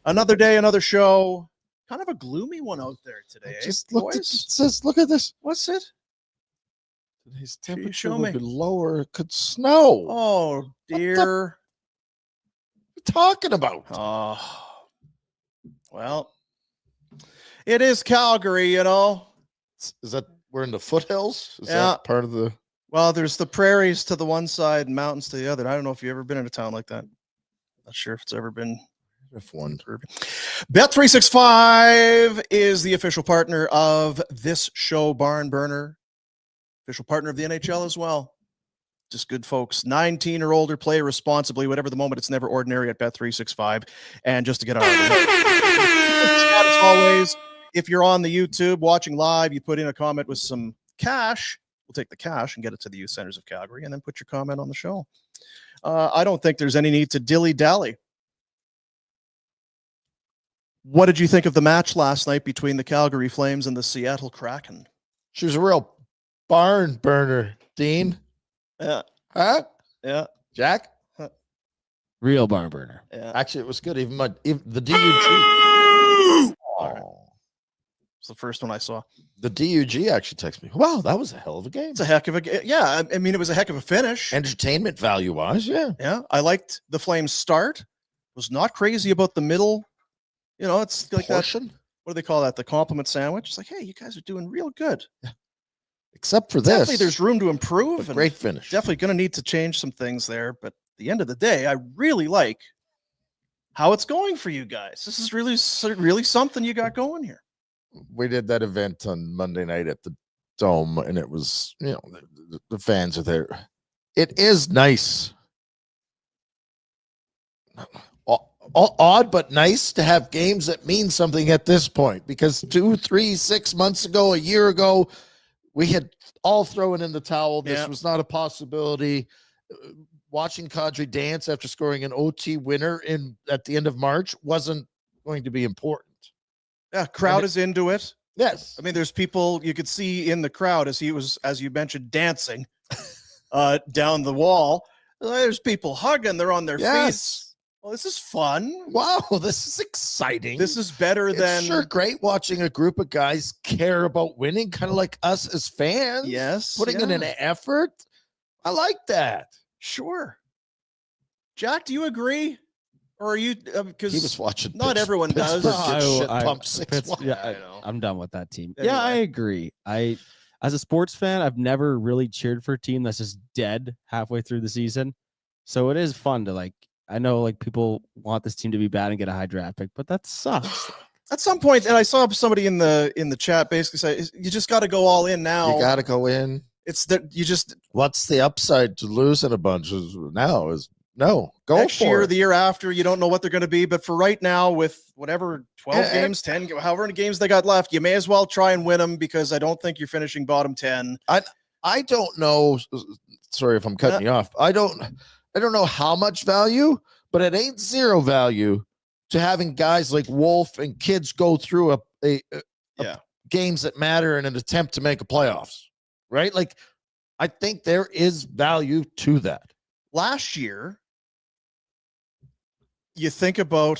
Another day, another show. Kind of a gloomy one out there today. Just look at this. What's it? Today's You temperature show will me. be lower. It could snow. Oh, dear. What are you talking about? Oh, well, it is Calgary, you know. Is that we're in the foothills? Is Yeah. that part of the? Well, there's the prairies to the one side and mountains to the other. I don't know if you've ever been in a town like that. Not sure if it's ever been. If one. Bet365 is the official partner of this show, Barn Burner. Official partner of the NHL as well. Just good folks. 19 or older, play responsibly. Whatever the moment, it's never ordinary at Bet365. And just to get out of the way, chat as always. If you're on the YouTube watching live, you put in a comment with some cash. We'll take the cash and get it to the Youth Centers of Calgary, and then put your comment on the show. I don't think there's any need to dilly-dally. What did you think of the match last night between the Calgary Flames and the Seattle Kraken? She was a real barn burner, Dean. Yeah. Huh? Yeah. Jack? Real barn burner. Yeah. Actually, it was good. Even the DUG. It's the first one I saw. The DUG actually texted me. Wow, that was a hell of a game. It's a heck of a game. Yeah, I mean, it was a heck of a finish. Entertainment value-wise, yeah. Yeah, I liked the Flames' start. Was not crazy about the middle. You know, it's like Portion? that. What do they call that? The compliment sandwich. It's like, hey, you guys are doing real good. Yeah. Except for Definitely this. there's room to improve. A great finish. Definitely going to need to change some things there. But at the end of the day, I really like how it's going for you guys. This is really something you got going here. We did that event on Monday night at the Dome, and it was, you know, the fans are there. It is nice. Odd but nice to have games that mean something at this point, because 2, 3, 6 months ago, a year ago, we had all thrown in the towel. This was not a possibility. Watching Kadri dance after scoring an OT winner at the end of March wasn't going to be important. Yeah, crowd is into it. Yes. I mean, there's people you could see in the crowd as he was, as you mentioned, dancing down the wall. There's people hugging. They're on their feet. Well, this is fun. Wow, this is exciting. This is better than... Sure, great watching a group of guys care about winning, kind of like us as fans. Yes. Putting in an effort. I like that. Sure. Jack, do you agree? Or are you... because he was watching. Not everyone does. I'm done with that team. Anyway. Yeah, I agree. As a sports fan, I've never really cheered for a team that's just dead halfway through the season. So it is fun to like... I know like people want this team to be bad and get a high draft pick, but that sucks. At some point, and I saw somebody in the chat basically say, you just got to go all in now. You got to go in. It's that you just... What's the upside to losing a bunch now is no. Go next for year, it. the year after, you don't know what they're going to be. But for right now, with whatever 12 games, 10, however many games they got left, you may as well try and win them, because I don't think you're finishing bottom 10. I don't know. Sorry if I'm cutting you off. I don't know how much value, but it ain't zero value to having guys like Wolf and kids go through a games that matter in an attempt to make a playoffs, right? Like, I think there is value to that. Last year, you think about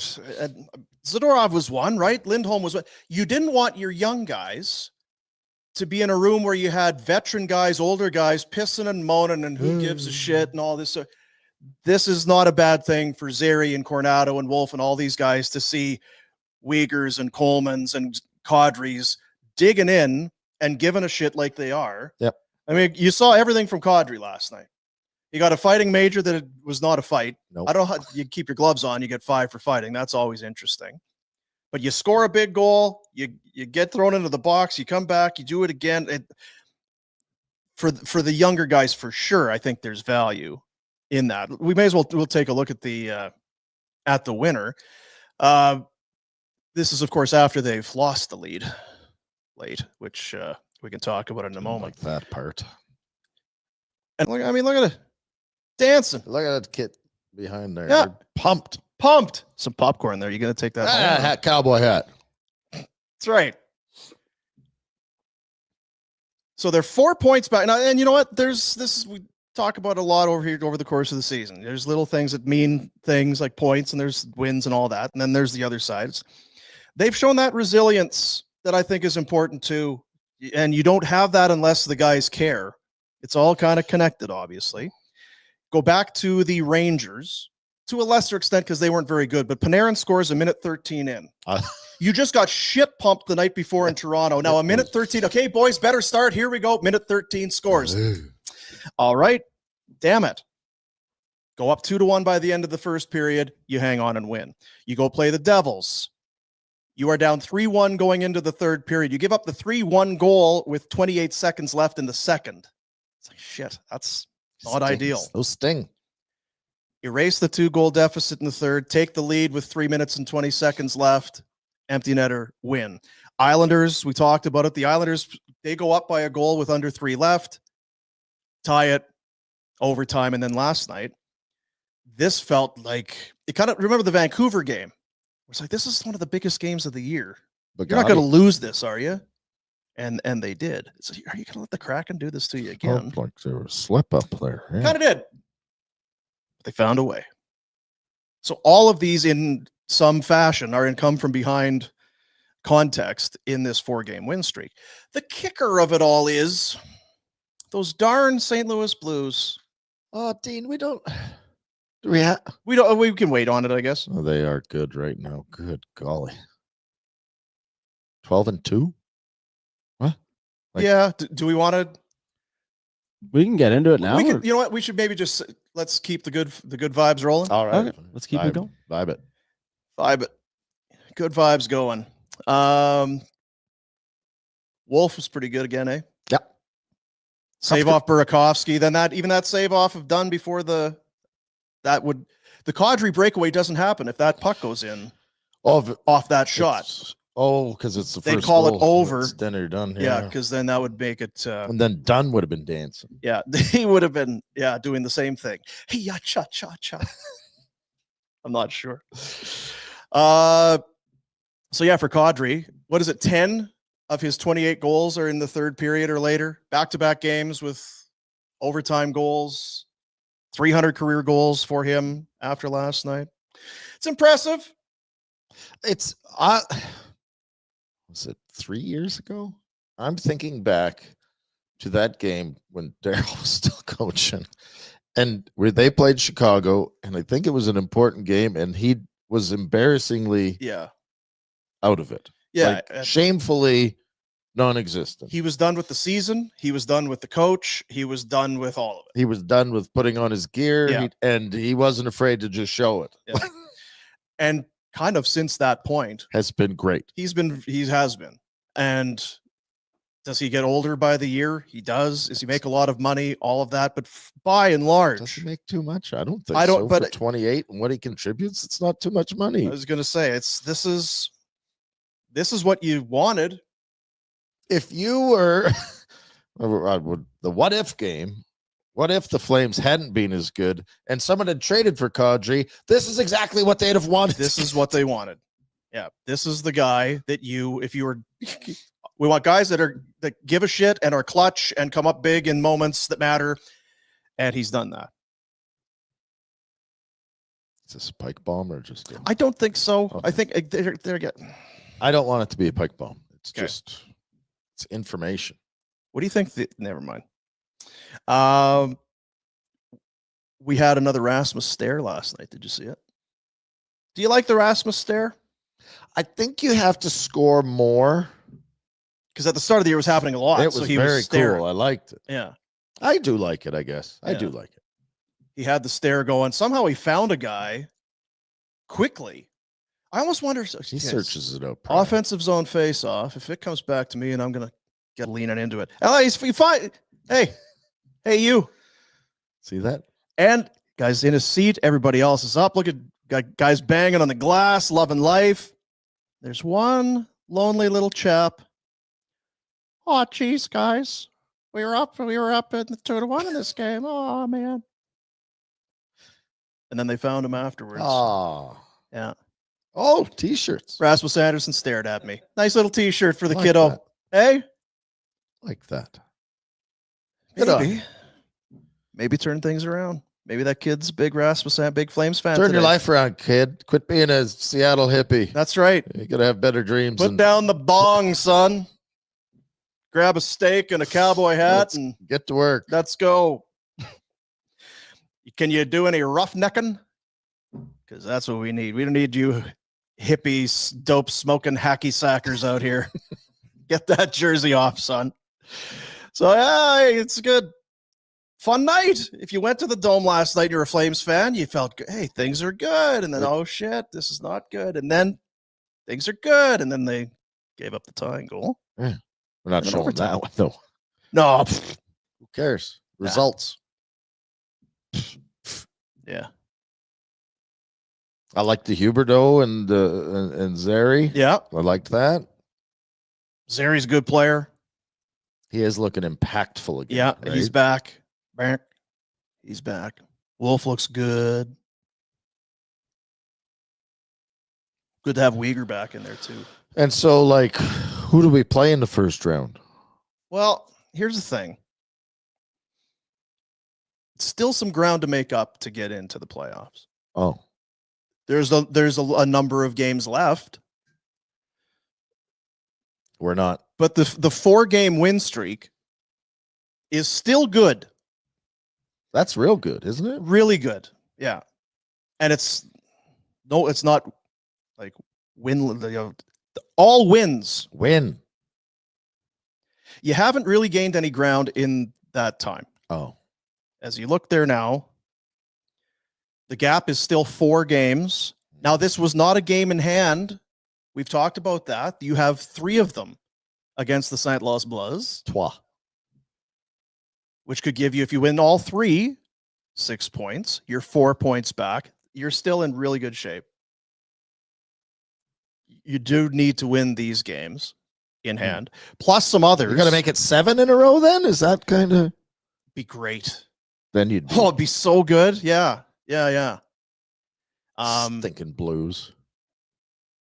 Zadorov was one, right? Lindholm was one. You didn't want your young guys to be in a room where you had veteran guys, older guys pissing and moaning and who gives a shit and all this. This is not a bad thing for Zary and Coronado and Wolf and all these guys to see Uyghurs and Colemans and Kadris digging in and giving a shit like they are. Yep. I mean, you saw everything from Kadri last night. You got a fighting major that it was not a fight. Nope. I don't know how you keep your gloves on. You get 5 for fighting. That's always interesting. But you score a big goal. You get thrown into the box. You come back. You do it again. For the younger guys, for sure, I think there's value in that. We may as well we'll take a look at the winner. This is, of course, after they've lost the lead late, which we can talk about in a moment. Like that part. And look at it. Dancing. Look at that kid behind there. Yeah. They're pumped. Some popcorn there. You're going to take that hat, cowboy hat. That's right. So they're 4 points back. Now, and you know what? talk about a lot over the course of the season. There's little things that mean things like points, and there's wins and all that. And then there's the other sides. They've shown that resilience that I think is important too. And you don't have that unless the guys care. It's all kind of connected, obviously. Go back to the Rangers to a lesser extent because they weren't very good, but Panarin scores a minute 13 in. You just got shit pumped the night before in Toronto. Now a minute 13. Okay, boys, better start. Here we go. Minute 13 scores. All right. Damn it. Go up 2-1 by the end of the first period. You hang on and win. You go play the Devils. You are down 3-1 going into the third period. You give up the 3-1 goal with 28 seconds left in the second. It's like, shit, that's not ideal. Those sting. Erase the 2-goal deficit in the third. Take the lead with 3 minutes and 20 seconds left. Empty netter, win. Islanders, we talked about it. The Islanders, they go up by a goal with under 3 left. Tie it, overtime, and then last night, this felt like it kind of remember the Vancouver game. It's like this is one of the biggest games of the year. But you're not going to lose this, are you? And they did. So are you going to let the Kraken do this to you again? Like there was a slip up there. Yeah. Kind of did. But they found a way. So all of these, in some fashion, are in come from behind context in this 4-game win streak. The kicker of it all is those darn St. Louis Blues. Oh, Dean, we don't. We can wait on it, I guess. Oh, they are good right now. Good golly. 12-2. What? Yeah. Do we want to? We can get into it now. You know what? We should maybe just let's keep the good vibes rolling. All right. Okay, let's keep it going. Vibe it. Good vibes going. Wolf was pretty good again, eh? Yep. Save off Burakovsky. Then that save off of done before the Kadri breakaway doesn't happen if that puck goes in off that shot. Because it's the first. They'd call it over. It's then or done. Yeah, because then that would make it. And then Dunn would have been dancing. Yeah, he would have been. Yeah, doing the same thing. Hey, ya cha cha cha. I'm not sure. So yeah, for Kadri, what is it? 10 of his 28 goals are in the third period or later. Back-to-back games with overtime goals. 300 career goals for him after last night. It's impressive. It's was it 3 years ago? I'm thinking back to that game when Daryl was still coaching, and where they played Chicago, and I think it was an important game, and he was embarrassingly out of it. Yeah, shamefully non-existent. He was done with the season. He was done with the coach. He was done with all of it. He was done with putting on his gear, and he wasn't afraid to just show it. Yeah. And kind of since that point has been great. He has been. And does he get older by the year? He does. Does he make a lot of money? All of that, but by and large, does he make too much? I don't think so. But for 28 and what he contributes, it's not too much money. I was going to say this is what you wanted. If you were the what if game, what if the Flames hadn't been as good and someone had traded for Kadri? This is exactly what they'd have wanted. This is what they wanted. Yeah, this is the guy that we want guys that give a shit and are clutch and come up big in moments that matter, and he's done that. Is this a pike bomb or just? I don't think so. Okay. I think they're getting. I don't want it to be a pike bomb. It's just it's information. What do you think? Never mind. We had another Rasmus stare last night. Did you see it? Do you like the Rasmus stare? I think you have to score more. Because at the start of the year, it was happening a lot. It was very cool. I liked it. Yeah. I do like it, I guess. I do like it. He had the stare going. Somehow he found a guy quickly. I almost wonder. He searches it up. Offensive zone face-off. If it comes back to me and I'm going to get leaning into it. He's fine. Hey, you. See that? And guys in his seat. Everybody else is up. Look at guys banging on the glass, loving life. There's one lonely little chap. Oh, geez, guys. We were up in the 2-1 in this game. Oh, man. And then they found him afterwards. Oh. Yeah. Oh, T-shirts. Rasmus Anderson stared at me. Nice little T-shirt for the kiddo. That. Hey? Like that. Maybe. maybe turn things around. Maybe that kid's a big Rasmus fan, big Flames fan. Turn today. your life around, kid. Quit being a Seattle hippie. That's right. You gotta have better dreams. Put down the bong, son. Grab a steak and a cowboy hat and get to work. Let's go. Can you do any roughnecking? Because that's what we need. We don't need you hippies, dope smoking hacky sackers out here. Get that jersey off, son. So yeah, it's good. Fun night. If you went to the Dome last night and you're a Flames fan, you felt, hey, things are good. And then, oh shit, this is not good. And then things are good. And then they gave up the tying goal. Yeah. We're not showing that one, though. No. Who cares? Results. Yeah. I like the Huberdeau and Zary. Yeah. I liked that. Zary's a good player. He is looking impactful again. Yeah, right? he's back. He's back. Wolf looks good. Good to have Weegar back in there, too. And so, like, who do we play in the first round? Well, here's the thing. Still some ground to make up to get into the playoffs. Oh. There's a number of games left. We're not. But the 4-game win streak is still good. That's real good, isn't it? Really good. Yeah. And it's not like win, all wins. Win. You haven't really gained any ground in that time. Oh. As you look there now, the gap is still 4 games. Now, this was not a game in hand. We've talked about that. You have 3 of them against the St. Louis Blues. Trois. Which could give you, if you win all 3, 6 points. You're 4 points back. You're still in really good shape. You do need to win these games in hand. Plus some others. You're going to make it 7 in a row then? Is that kind of... Be great. Then you'd be... Oh, it'd be so good. Yeah. Stinking Blues.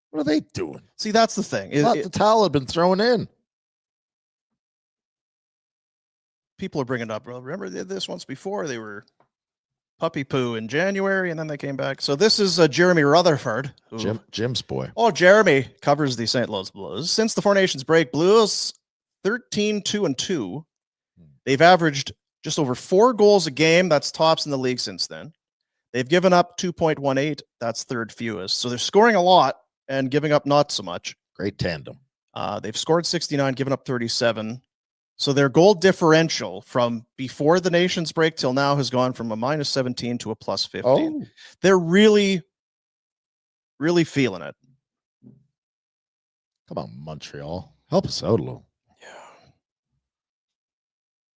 What are they doing? See, that's the thing. The towel had been thrown in. People are bringing it up. Remember this once before? They were puppy poo in January, and then they came back. So this is Jeremy Rutherford. Jim's boy. Oh, Jeremy covers the St. Louis Blues. Since the Four Nations break, Blues 13-2-2. They've averaged just over 4 goals a game. That's tops in the league since then. They've given up 2.18. That's third fewest. So they're scoring a lot and giving up not so much. Great tandem. They've scored 69, given up 37. So their goal differential from before the nation's break till now has gone from a -17 to a +15. Oh. They're really, really feeling it. Come on, Montreal. Help us out a little. Yeah.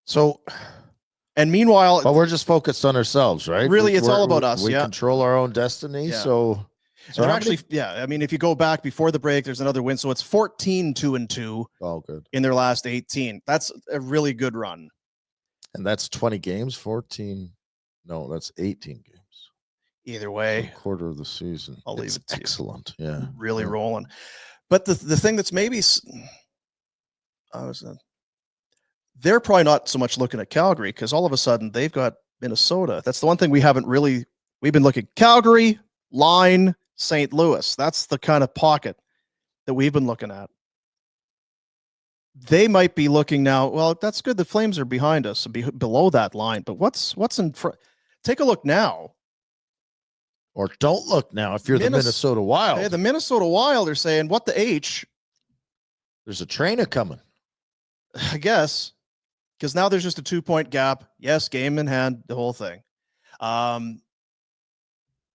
So, and meanwhile, but we're just focused on ourselves, right? Really, it's all about us. We control our own destiny. Yeah. So actually, I mean, if you go back before the break, there's another win. So it's 14-2-2. Oh, good. In their last 18. That's a really good run. And that's 20 games, 14. No, that's 18 games. Either way. A quarter of the season. I'll leave it to excellent. You. Yeah. Really rolling. But the thing that's maybe they're probably not so much looking at Calgary because all of a sudden they've got Minnesota. That's the one thing we've been looking Calgary, line, St. Louis. That's the kind of pocket that we've been looking at. They might be looking now. Well, that's good. The Flames are behind us, below that line. But what's in front? Take a look now. Or don't look now if you're the Minnesota Wild. Hey, the Minnesota Wild are saying, what the H? There's a trainer coming. I guess. Because now there's just a 2-point gap. Yes, game in hand, the whole thing.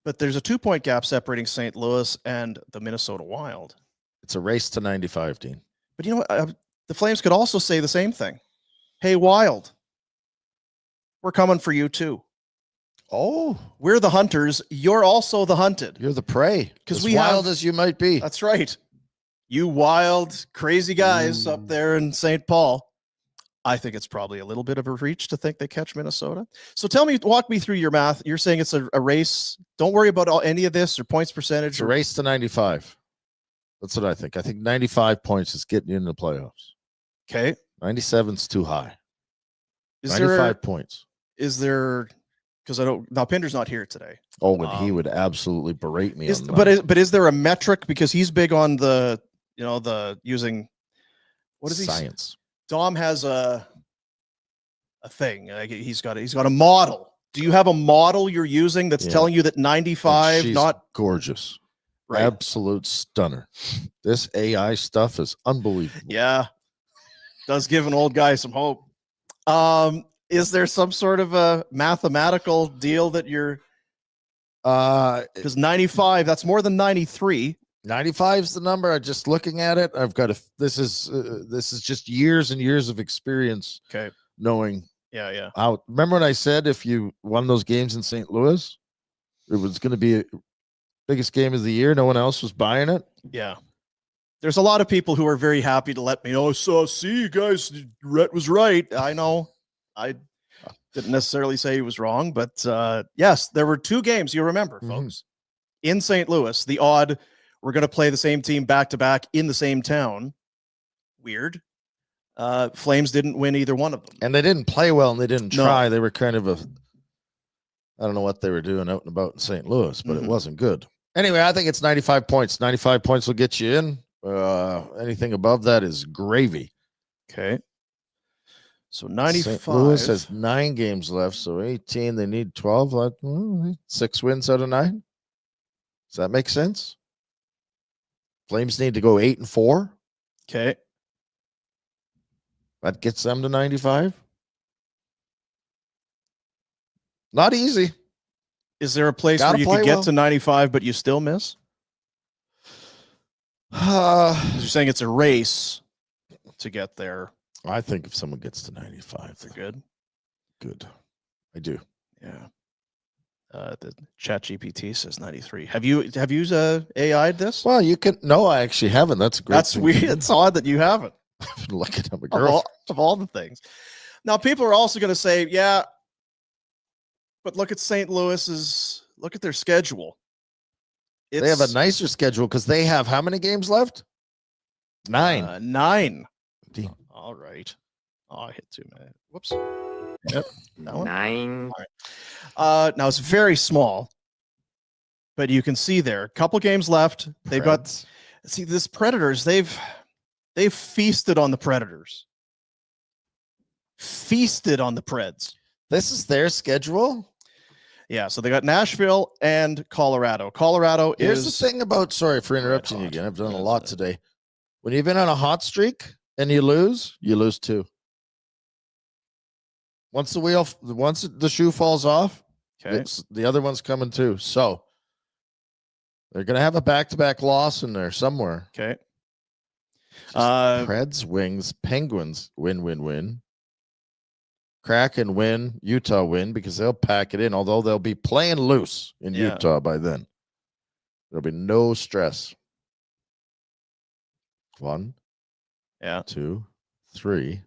But there's a 2-point gap separating St. Louis and the Minnesota Wild. It's a race to 95, Dean. But you know what? The Flames could also say the same thing. Hey, Wild, we're coming for you too. Oh, we're the hunters. You're also the hunted. You're the prey. Because as wild as you might be. That's right. You wild, crazy guys up there in St. Paul. I think it's probably a little bit of a reach to think they catch Minnesota. So walk me through your math. You're saying it's a race. Don't worry about any of this or points percentage. It's a race to 95. That's what I think. I think 95 points is getting you in the playoffs. Okay. 97's too high. Is 95 points. is there, because I don't, now Pinder's not here today. Oh, and he would absolutely berate me on that. But is there a metric? Because he's big on the, the using, what is science? Dom has a thing. Like he's got a model. Do you have a model you're using that's telling you that 95, she's not gorgeous, right? Absolute stunner. This AI stuff is unbelievable. Yeah, does give an old guy some hope. Is there some sort of a mathematical deal that you're? Because 95, that's more than 93. 95 is the number. I'm just looking at it. I've got this is just years and years of experience. Okay, knowing. Yeah. Remember when I said if you won those games in St. Louis, it was going to be biggest game of the year. No one else was buying it. Yeah. There's a lot of people who are very happy to let me know. So, see, you guys, Rhett was right. I know. I didn't necessarily say he was wrong, but yes, there were 2 games, you remember, folks, in St. Louis. The odd, we're going to play the same team back-to-back in the same town. Weird. Flames didn't win either one of them. And they didn't play well, and they didn't try. No. They were kind of I don't know what they were doing out and about in St. Louis, but it wasn't good. Anyway, I think it's 95 points. 95 points will get you in. Anything above that is gravy. Okay. So 95. St. Louis has 9 games left, so 18. They need 12. 6 wins out of 9. Does that make sense? Flames need to go 8-4. Okay. That gets them to 95. Not easy. Is there a place where you could get to 95, but you still miss? You're saying it's a race to get there. I think if someone gets to 95, they're good. Good. I do. Yeah. The chat GPT says 93. Have you AI'd this? Well, you can. No, I actually haven't. That's great. That's weird. It's odd that you haven't. I've been looking at my girl. Of all the things. Now, people are also going to say, yeah, but look at St. Louis's, look at their schedule. They have a nicer schedule because they have how many games left? 9. 9. All right. Oh, I hit 2 minutes. Whoops. Yep. 9. All right. Now it's very small, but you can see there a couple games left. They've got, see, this Predators, they've feasted on the Predators. Feasted on the Preds. This is their schedule? Yeah, so they got Nashville and Colorado. Here's the thing about, sorry for interrupting you again. I've done a lot today. When you've been on a hot streak and you lose 2. Once the shoe falls off, the other one's coming too. So they're going to have a back-to-back loss in there somewhere. Okay. Preds, Wings, Penguins, win. Kraken win, Utah win because they'll pack it in, although they'll be playing loose in Utah by then. There'll be no stress. 1, 2, 3,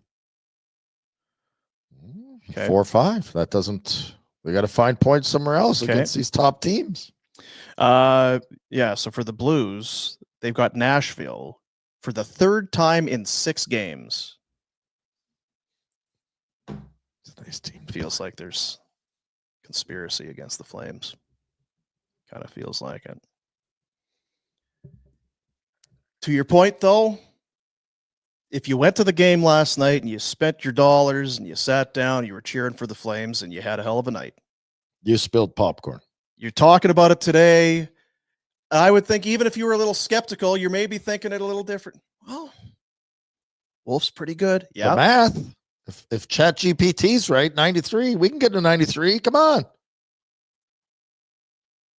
4, 5. That doesn't. They got to find points somewhere else against these top teams. So for the Blues, they've got Nashville for the 3rd time in 6 games. It's a nice team. Feels like there's conspiracy against the Flames. Kind of feels like it. To your point, though, if you went to the game last night and you spent your dollars and you sat down, you were cheering for the Flames and you had a hell of a night. You spilled popcorn. You're talking about it today. I would think even if you were a little skeptical, you're maybe thinking it a little different. Well, Wolf's pretty good. Yeah. The math. If ChatGPT's right, 93, we can get to 93. Come on.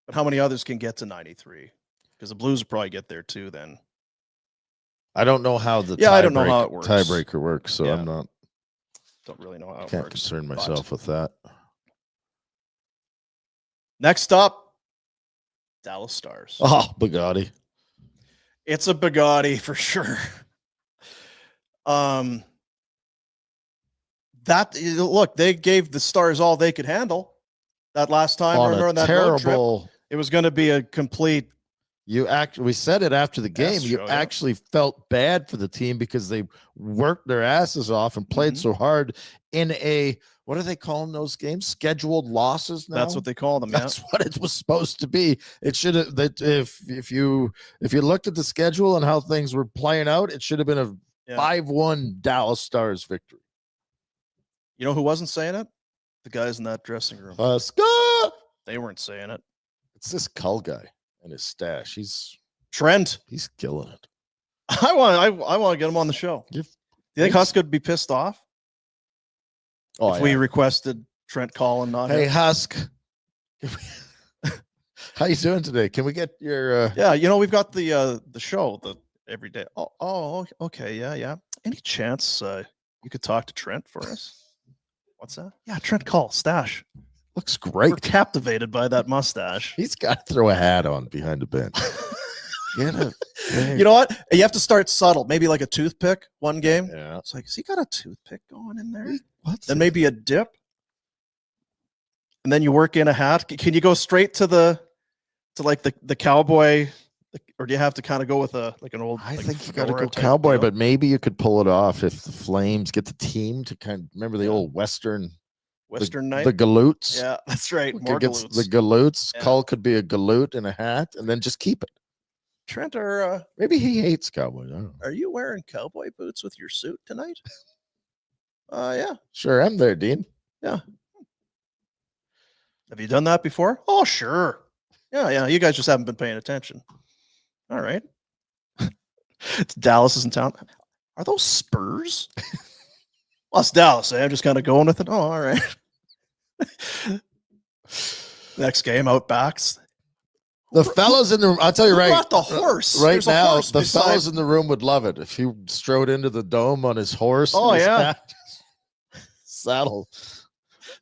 But how many others can get to 93? Because the Blues will probably get there too then. I don't know how the I don't know how it works. Tiebreaker works, so I'm not. Don't really know how it works. Can't concern myself with that. Next up, Dallas Stars. Oh, Bugatti. It's a Bugatti for sure. Look, they gave the Stars all they could handle that last time. On remember a on that terrible road trip? It was going to be a complete we said it after the game. Yes, You show, yeah. actually felt bad for the team because they worked their asses off and played so hard in a, what do they call those games? Scheduled losses now? That's what they call them. That's what it was supposed to be. It should have, that if you looked at the schedule and how things were playing out, it should have been a 5-1 Dallas Stars victory. You know who wasn't saying it? The guys in that dressing room. They weren't saying it. It's this Cull guy and his stash. Trent. He's killing it. I want to get him on the show. Do you think Husk would be pissed off if we requested Trent Cull and not Hey him? Husk, how you doing today? Can we get your we've got the show every day. Oh, okay, yeah. Any chance you could talk to Trent for us? What's that? Yeah, Trent Cull, stash. Looks great. We're captivated by that mustache. He's got to throw a hat on behind the bench. You know what? You have to start subtle. Maybe like a toothpick one game. Yeah. It's like, has he got a toothpick going in there? Then maybe a dip. And then you work in a hat. Can you go straight to the cowboy, or do you have to kind of go with an old? I think you got to go cowboy, but maybe you could pull it off if the Flames get the team to kind of remember the old Western night, the galoots. Yeah, that's right. More galoots. The galoots. Yeah. Cull could be a galoot in a hat, and then just keep it. Trent, maybe he hates cowboys. I don't know. Are you wearing cowboy boots with your suit tonight? Yeah. Sure am there, Dean. Yeah. Have you done that before? Oh, sure. Yeah. You guys just haven't been paying attention. All right. Dallas is in town. Are those Spurs? Well, it's Dallas. I'm just kind of going with it. Oh, all right. Next game, Outbacks. The fellas in the room, I'll tell you right. Brought the horse right now. The fellas in the room would love it if he strode into the dome on his horse. Oh yeah, saddle.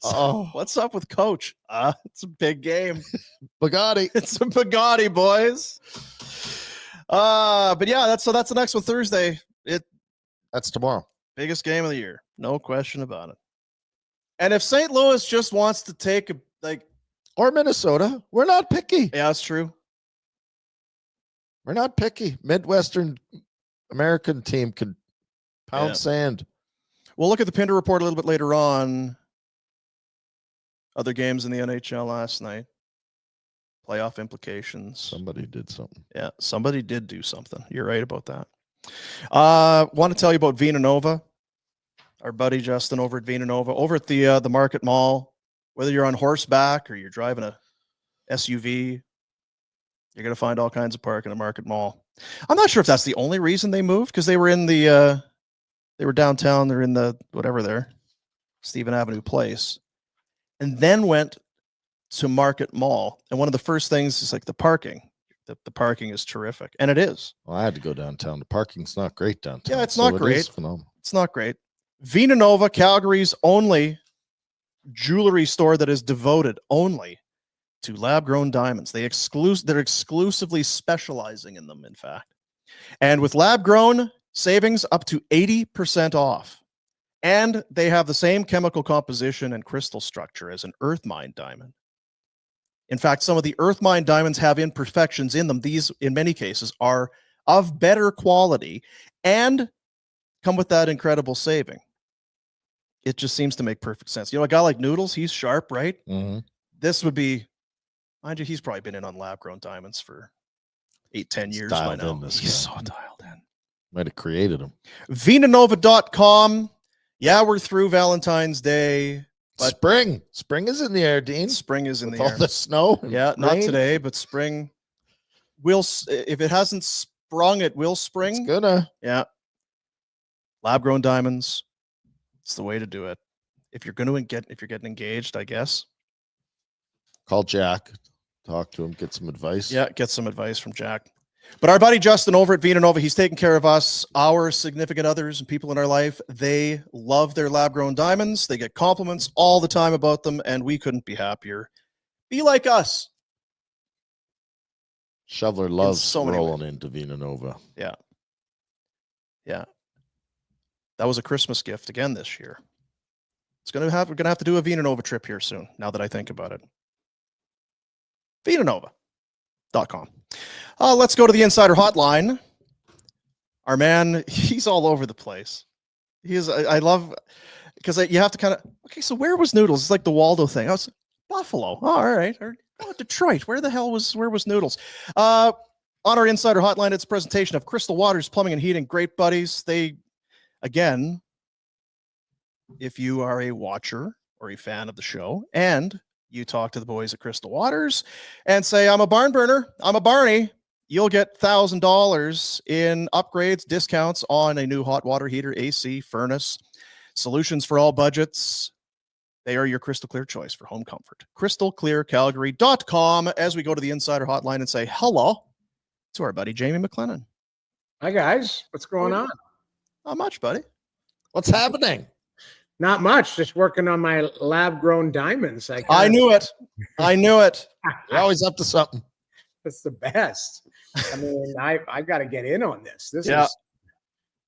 Oh, what's up with Coach? It's a big game. Bugatti. It's a Bugatti, boys. But yeah, that's the next one Thursday. That's tomorrow. Biggest game of the year, no question about it. And if St. Louis just wants to take or Minnesota, we're not picky. Yeah, that's true. We're not picky. Midwestern American team could pound sand. We'll look at the Pinder report a little bit later on. Other games in the NHL last night. Playoff implications. Somebody did something. Yeah, somebody did do something. You're right about that. Want to tell you about Vina Nova. Our buddy Justin over at Vina Nova, over at the Market Mall. Whether you're on horseback or you're driving a SUV, you're going to find all kinds of parking at Market Mall. I'm not sure if that's the only reason they moved, because they were in they were downtown. They're in the whatever there, Stephen Avenue Place, and then went to Market Mall. And one of the first things is like the parking. The parking is terrific, and it is. Well, I had to go downtown. The parking's not great downtown. Yeah, it's not great. It is phenomenal. It's not great. Vina Nova, Calgary's only jewelry store that is devoted only to lab-grown diamonds. They're exclusively specializing in them, in fact. And with lab-grown, savings up to 80% off. And they have the same chemical composition and crystal structure as an earth mine diamond. In fact, some of the earth mine diamonds have imperfections in them. These, in many cases, are of better quality and come with that incredible saving. It just seems to make perfect sense. You know, a guy like Noodles, he's sharp, right? Mm-hmm. This would be, mind you, he's probably been in on lab-grown diamonds for 8-10 years by now. He's so dialed in. Might have created him. Vinanova.com. Yeah, we're through Valentine's Day. But spring is in the air, Dean. Spring is in with the air. All the snow. Yeah, not today, but spring will. If it hasn't sprung, it will spring. It's gonna. Yeah. Lab-grown diamonds. It's the way to do it. If you're getting engaged, I guess. Call Jack, talk to him, get some advice. Yeah, get some advice from Jack. But our buddy Justin over at Vina Nova, he's taking care of us, our significant others and people in our life. They love their lab-grown diamonds. They get compliments all the time about them, and we couldn't be happier. Be like us. Shoveler loves rolling into Vina Nova. Yeah. Yeah. That was a Christmas gift again this year. We're gonna have to do a Vina Nova trip here soon, now that I think about it. Vina Nova. Let's go to the Insider Hotline. Our man, he's all over the place. He is. I love, because you have to kind of, okay, so where was Noodles? It's like the Waldo thing. I was Buffalo. Oh, all right. Oh, Detroit. Where was Noodles? On our Insider Hotline, it's a presentation of Crystal Waters Plumbing and Heating. Great buddies. They, again, if you are a watcher or a fan of the show and you talk to the boys at Crystal Waters and say, I'm a barn burner, I'm a Barney, you'll get $1,000 in upgrades, discounts on a new hot water heater, AC, furnace, solutions for all budgets. They are your crystal clear choice for home comfort. crystalclearcalgary.com as we go to the Insider Hotline and say hello to our buddy Jamie McLennan. Hi, guys. What's going on? Not much, buddy. What's happening? Not much. Just working on my lab-grown diamonds. I knew it. You're always up to something. It's the best. I mean, I got to get in on this. This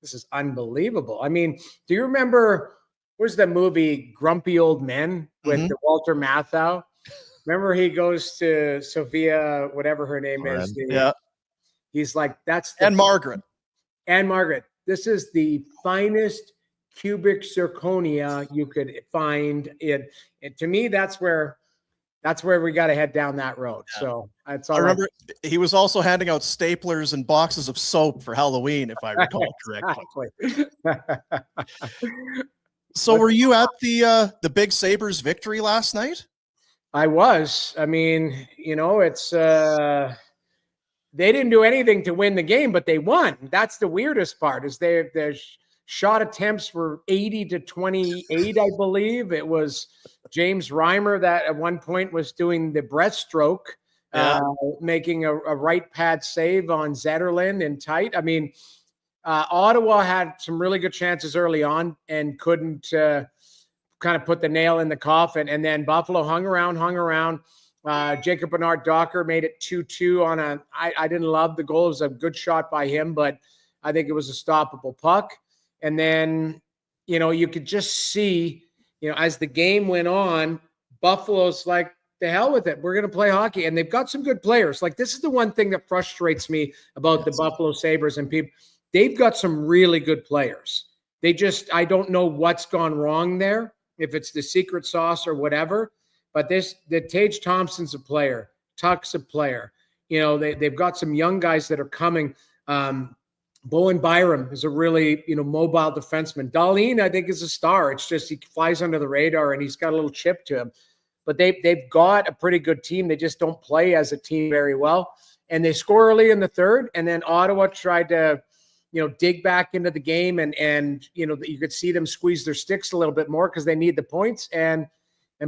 is unbelievable. I mean, do you remember, what was the movie Grumpy Old Men with Walter Matthau? Remember he goes to Sophia, whatever her name is. He's like, and Margaret. This is the finest cubic zirconia you could find. And to me, that's where we got to head down that road. Yeah. So that's all. I remember he was also handing out staplers and boxes of soap for Halloween, if I recall correctly. So were you at the big Sabres victory last night? I was. I mean, it's they didn't do anything to win the game, but they won. That's the weirdest part, is their shot attempts were 80-28, I believe. It was James Reimer that at one point was doing the breaststroke, making a right pad save on Zetterlund and tight. I mean, Ottawa had some really good chances early on and couldn't kind of put the nail in the coffin. And then Buffalo hung around. Jacob Bernard-Docker made it 2-2 on I didn't love the goal. It was a good shot by him, but I think it was a stoppable puck. And then, you could just see, as the game went on, Buffalo's like, the hell with it. We're going to play hockey. And they've got some good players. Like, this is the one thing that frustrates me about the Buffalo Sabres and people. They've got some really good players. I don't know what's gone wrong there, if it's the secret sauce or whatever. But the Tage Thompson's a player. Tuck's a player. They've got some young guys that are coming. Bowen Byram is a really, mobile defenseman. Dahlin, I think, is a star. It's just he flies under the radar and he's got a little chip to him. But they've got a pretty good team. They just don't play as a team very well. And they score early in the third. And then Ottawa tried to, dig back into the game. And you could see them squeeze their sticks a little bit more because they need the points. And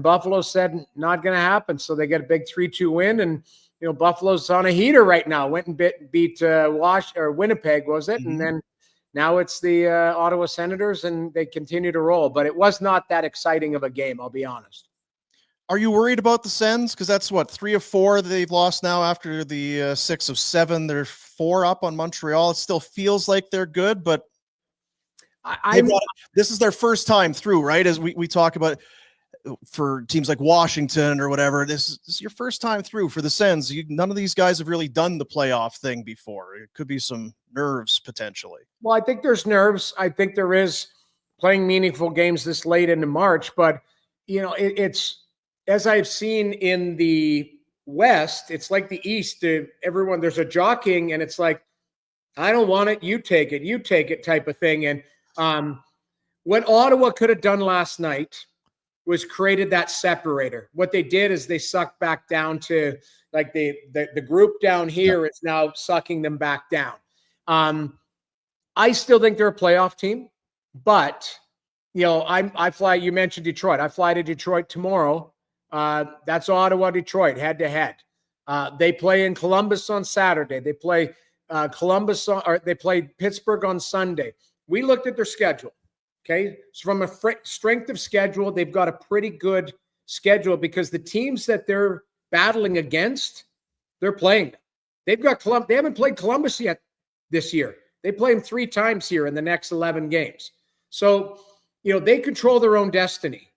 Buffalo said, not going to happen. So they get a big 3-2 win. And, Buffalo's on a heater right now. Went and beat Winnipeg, was it? Mm-hmm. And then now it's the Ottawa Senators, and they continue to roll. But it was not that exciting of a game, I'll be honest. Are you worried about the Sens? Because that's 3 of 4 that they've lost now after the 6 of 7. They're 4 up on Montreal. It still feels like they're good, but this is their first time through, right? As we talk about for teams like Washington or whatever, this is your first time through for the Sens. None of these guys have really done the playoff thing before. It could be some nerves potentially. Well, I think there's nerves. I think there is playing meaningful games this late into March, but it's, as I've seen in the West, it's like the East. Everyone, there's a jockeying, and it's like, I don't want it, you take it type of thing. And what Ottawa could have done last night was created that separator. What they did is they sucked back down to like the group down here is now sucking them back down. I still think they're a playoff team, but I fly. You mentioned Detroit. I fly to Detroit tomorrow. That's Ottawa, Detroit, head to head. They play in Columbus on Saturday. They play they play Pittsburgh on Sunday. We looked at their schedule. Okay, so from a strength of schedule, they've got a pretty good schedule because the teams that they're battling against, they're playing them. They've got They haven't played Columbus yet this year. They play them 3 times here in the next 11 games. So, they control their own destiny.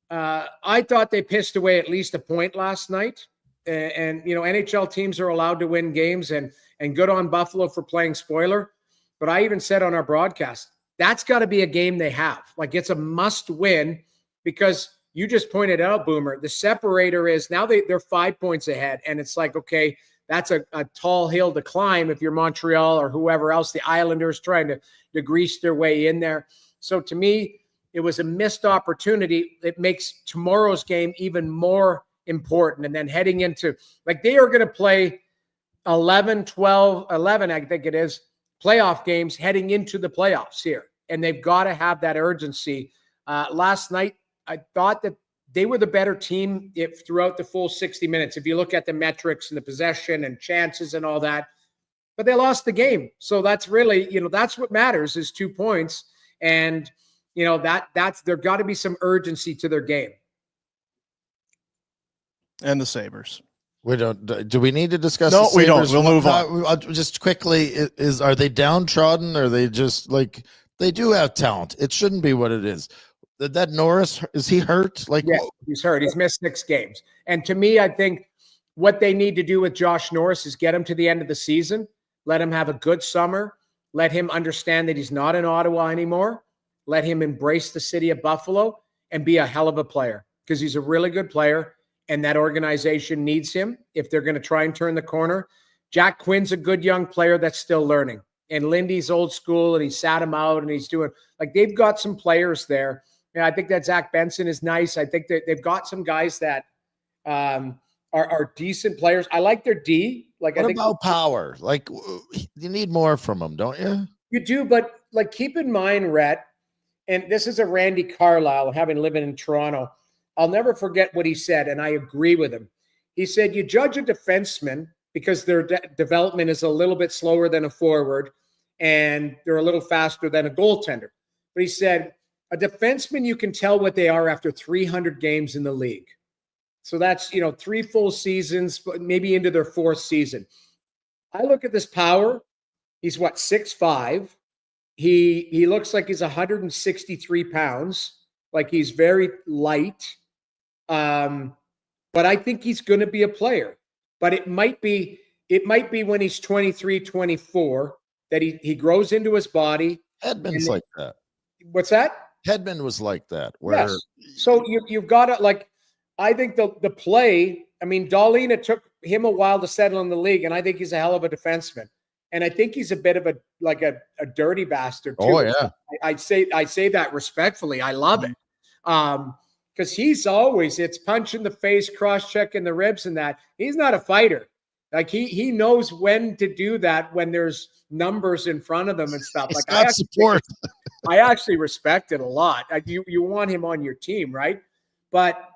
I thought they pissed away at least a point last night. and NHL teams are allowed to win games, and good on Buffalo for playing spoiler. But I even said on our broadcast, that's got to be a game they have. Like, it's a must win, because you just pointed out, Boomer, the separator is now they're 5 points ahead. And it's like, okay, that's a tall hill to climb if you're Montreal or whoever else, the Islanders trying to grease their way in there. So to me, it was a missed opportunity. It makes tomorrow's game even more important. And then heading into, like, they are going to play 11, 12, 11, I think it is, playoff games heading into the playoffs here. And they've got to have that urgency. Last night, I thought that they were the better team throughout the full 60 minutes. If you look at the metrics and the possession and chances and all that, but they lost the game. So that's really, that's what matters, is 2 points. And, that's there got to be some urgency to their game. And the Sabres. We don't. Do we need to discuss? No, the we don't. Sabres? We'll move on. Just quickly, are they downtrodden? Or are they just like, they do have talent? It shouldn't be what it is. That Norris, is he hurt? Like, yeah, he's hurt. He's missed 6 games. And to me, I think what they need to do with Josh Norris is get him to the end of the season, let him have a good summer, let him understand that he's not in Ottawa anymore, let him embrace the city of Buffalo and be a hell of a player, because he's a really good player, and that organization needs him if they're going to try and turn the corner. Jack Quinn's a good young player that's still learning, and Lindy's old school, and he sat him out, and he's doing, like, they've got some players there. I think that Zach Benson is nice. I think that they've got some guys that are decent players. I like their D. Like, what I think about Power? Like, you need more from them, don't you? You do, but like, keep in mind, Rhett, and this is a Randy Carlyle, having lived in Toronto. I'll never forget what he said, and I agree with him. He said, you judge a defenseman because their development is a little bit slower than a forward, and they're a little faster than a goaltender. But he said, a defenseman, you can tell what they are after 300 games in the league. So that's, 3 full seasons, but maybe into their 4th season. I look at this Power. He's 6'5". He looks like he's 163 pounds. Like, he's very light. But I think he's going to be a player. But it might be when he's 23, 24 that he grows into his body. Hedman's like that. What's that? Hedman was like that. Yes. So you've got to, like, I think the play, I mean, Dahlin, it took him a while to settle in the league, and I think he's a hell of a defenseman. And I think he's a bit of a dirty bastard too. Oh, yeah. I say that respectfully. I love it. Because it's punch in the face, cross-check in the ribs and that. He's not a fighter. Like, he knows when to do that when there's numbers in front of him and stuff. He's Like, got support. I actually respect it a lot. You want him on your team, right? But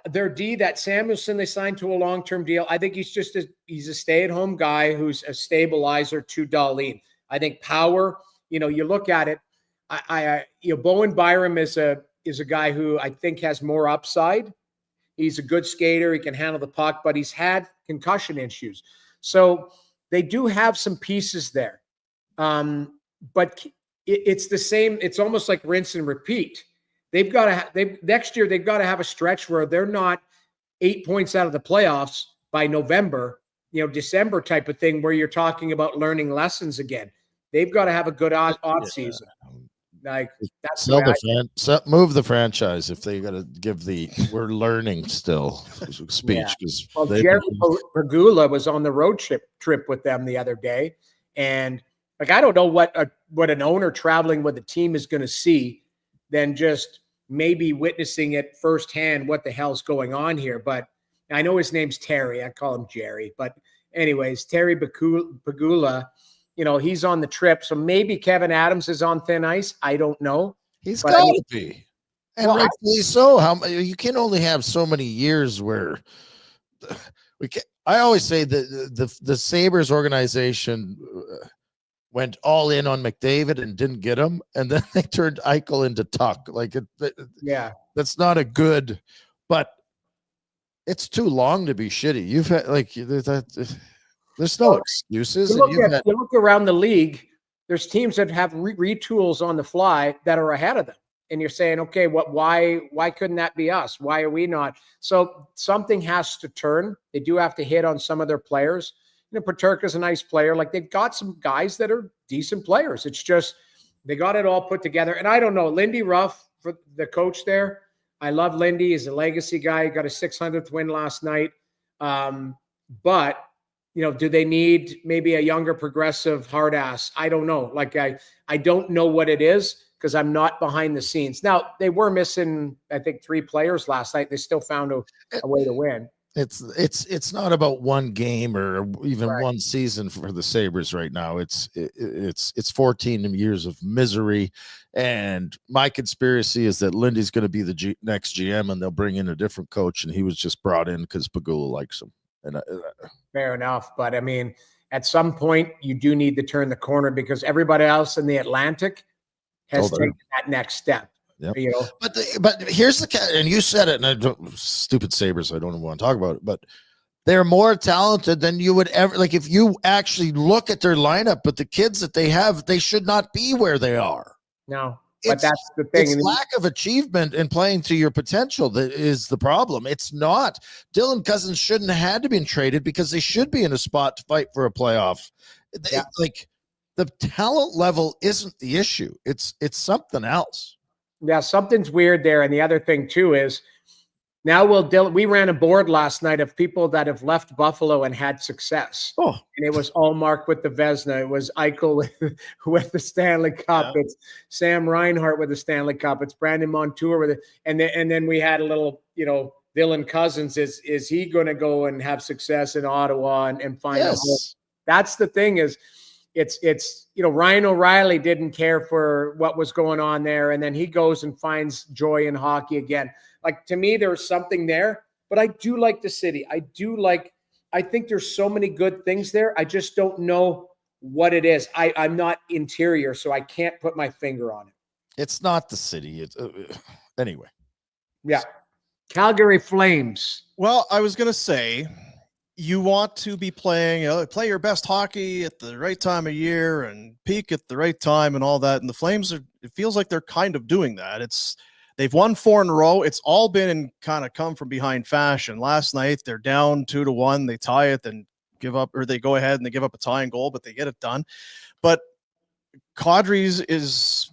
their D, that Samuelson, they signed to a long-term deal. I think he's a stay-at-home guy who's a stabilizer to Dahlin. I think Power, you look at it. Bowen Byram is a guy who I think has more upside. He's a good skater. He can handle the puck, but he's had concussion issues. So they do have some pieces there. But it's the same. It's almost like rinse and repeat. Next year, they've got to have a stretch where they're not 8 points out of the playoffs by November, December type of thing, where you're talking about learning lessons again. They've got to have a good off season. Like, that's move the franchise if they got to give we're learning still speech. Because Jerry Pagula was on the road trip with them the other day, and like, I don't know what an owner traveling with a team is going to see than just maybe witnessing it firsthand what the hell's going on here. But I know his name's Terry. I call him Jerry. But anyways, Terry Pagula, he's on the trip. So maybe Kevin Adams is on thin ice. I don't know. He's got to be. And rightfully so. You can only have so many years where I always say that the Sabres organization went all in on McDavid and didn't get him, and then they turned Eichel into Tuck. Like, that's not a good, but it's too long to be shitty. You've had there's no excuses. You look around the league. There's teams that have retools on the fly that are ahead of them. and you're saying, okay, why couldn't that be us? Why are we not? So something has to turn. They do have to hit on some of their players. Peterka's a nice player. Like, they've got some guys that are decent players. It's just they got it all put together. And I don't know, Lindy Ruff, for the coach there, I love Lindy. He's a legacy guy. He got a 600th win last night. But, do they need maybe a younger, progressive hard ass? I don't know. Like, I don't know what it is because I'm not behind the scenes. Now, they were missing, I think, 3 players last night. They still found a way to win. It's not about one game or even Right. one season for the Sabres right now. It's 14 years of misery, and my conspiracy is that Lindy's going to be the next GM, and they'll bring in a different coach, and he was just brought in because Pagula likes him. And fair enough, but I mean, at some point, you do need to turn the corner because everybody else in the Atlantic has taken that next step. Yep. But here's and you said it, and I don't, stupid Sabres, I don't even want to talk about it, but they're more talented than you would ever, like, if you actually look at their lineup, but the kids that they have, they should not be where they are. No, but that's the thing. It's lack of achievement and playing to your potential that is the problem. It's not. Dylan Cousins shouldn't have had to be traded because they should be in a spot to fight for a playoff. Like, the talent level isn't the issue. It's something else. Yeah, something's weird there. And the other thing, too, is now we ran a board last night of people that have left Buffalo and had success. Oh. And it was Allmark with the Vezina. It was Eichel with the Stanley Cup. Yeah. It's Sam Reinhart with the Stanley Cup. It's Brandon Montour with it. And then we had a little, Dylan Cousins. Is he going to go and have success in Ottawa and find a home? That's the thing is, it's Ryan O'Reilly didn't care for what was going on there, and then he goes and finds joy in hockey again. Like, to me, there's something there, but I do like the city. I think there's so many good things there. I just don't know what it is. I'm not interior, so I can't put my finger on it. It's not the city. It's anyway. Yeah. Calgary Flames. Well, I was going to say, you want to be playing, play your best hockey at the right time of year and peak at the right time and all that. And the Flames it feels like they're kind of doing that. They've won 4 in a row. It's all been in kind of come from behind fashion. Last night, they're down 2-1. They tie it, then give up, or they go ahead and they give up a tying goal, but they get it done. But Kadri is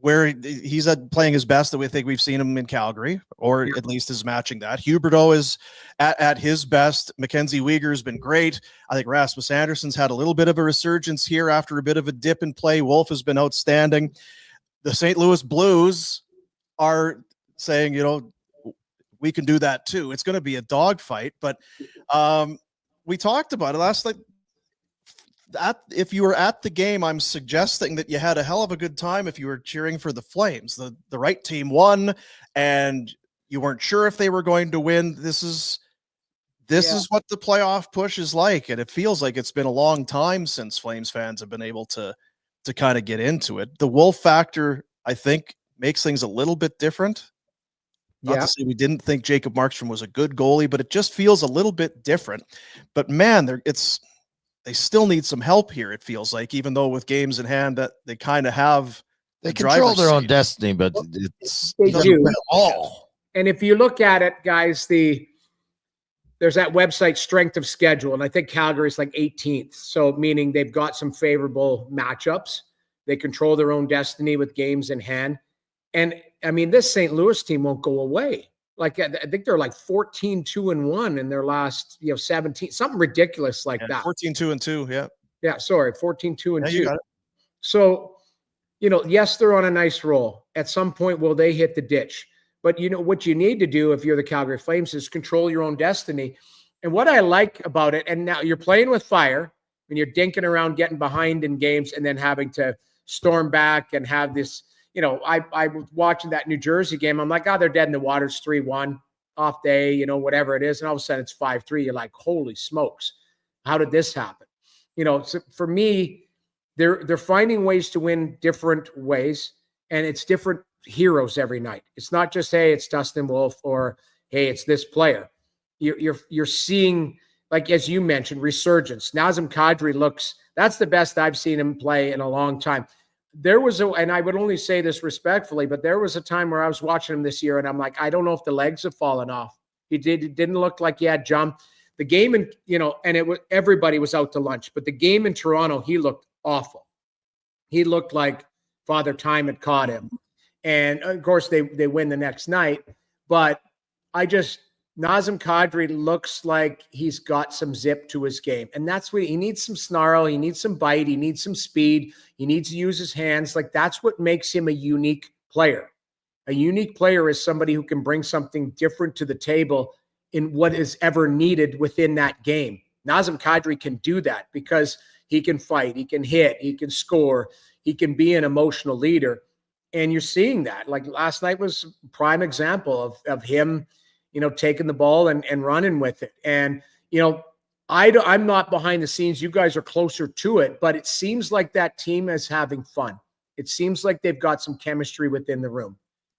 where he's playing his best that we think we've seen him in Calgary, or at least is matching that. Huberdeau is at his best. Mackenzie Weegar's been great. I think Rasmus Anderson's had a little bit of a resurgence here after a bit of a dip in play. Wolf has been outstanding. The St. Louis Blues are saying, we can do that too. It's going to be a dogfight, but we talked about it last night. If you were at the game, I'm suggesting that you had a hell of a good time if you were cheering for the Flames. The right team won, and you weren't sure if they were going to win. This is what the playoff push is like, and it feels like it's been a long time since Flames fans have been able to kind of get into it. The Wolf factor, I think, makes things a little bit different. Not to say we didn't think Jacob Markstrom was a good goalie, but it just feels a little bit different. But man, they still need some help here, it feels like, even though with games in hand that they kind of have. They control their own destiny, but they do. And if you look at it, guys, there's that website Strength of Schedule, and I think Calgary's like 18th. So meaning they've got some favorable matchups. They control their own destiny with games in hand. And I mean, this St. Louis team won't go away. Like, I think they're like 14-2-1 in their last, 17, something ridiculous like that. 14-2-2. Yeah. Yeah. Sorry. 14-2-2. Yeah, you got it. So, yes, they're on a nice roll. At some point, will they hit the ditch? But what you need to do if you're the Calgary Flames is control your own destiny. And what I like about it, and now you're playing with fire when you're dinking around, getting behind in games, and then having to storm back and have this, I was watching that New Jersey game. I'm like, they're dead in the water. It's 3-1 off day, whatever it is. And all of a sudden it's 5-3. You're like, holy smokes. How did this happen? So for me, they're finding ways to win different ways, and it's different heroes every night. It's not just, hey, it's Dustin Wolf, or hey, it's this player. You're seeing, like, as you mentioned, resurgence. Nazem Kadri that's the best I've seen him play in a long time. there was and I would only say this respectfully, but there was a time where I was watching him this year and I'm like, I don't know if the legs have fallen off. It didn't look like he had jump. The game and it was, everybody was out to lunch, but the game in Toronto, he looked awful. He looked like Father Time had caught him. And of course they win the next night, but Nazem Kadri looks like he's got some zip to his game. And that's what he needs, some snarl. He needs some bite. He needs some speed. He needs to use his hands. Like, that's what makes him a unique player. A unique player is somebody who can bring something different to the table in what is ever needed within that game. Nazem Kadri can do that because he can fight. He can hit. He can score. He can be an emotional leader. And you're seeing that. Like, last night was a prime example of him, taking the ball and running with it. And, I'm not behind the scenes. You guys are closer to it, but it seems like that team is having fun. It seems like they've got some chemistry within the room.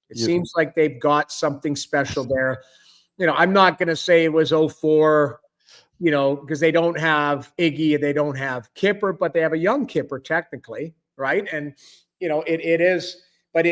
It seems like they've got something special there. I'm not going to say it was 0-4, because they don't have Iggy, they don't have Kipper, but they have a young Kipper technically, right? And, it is, but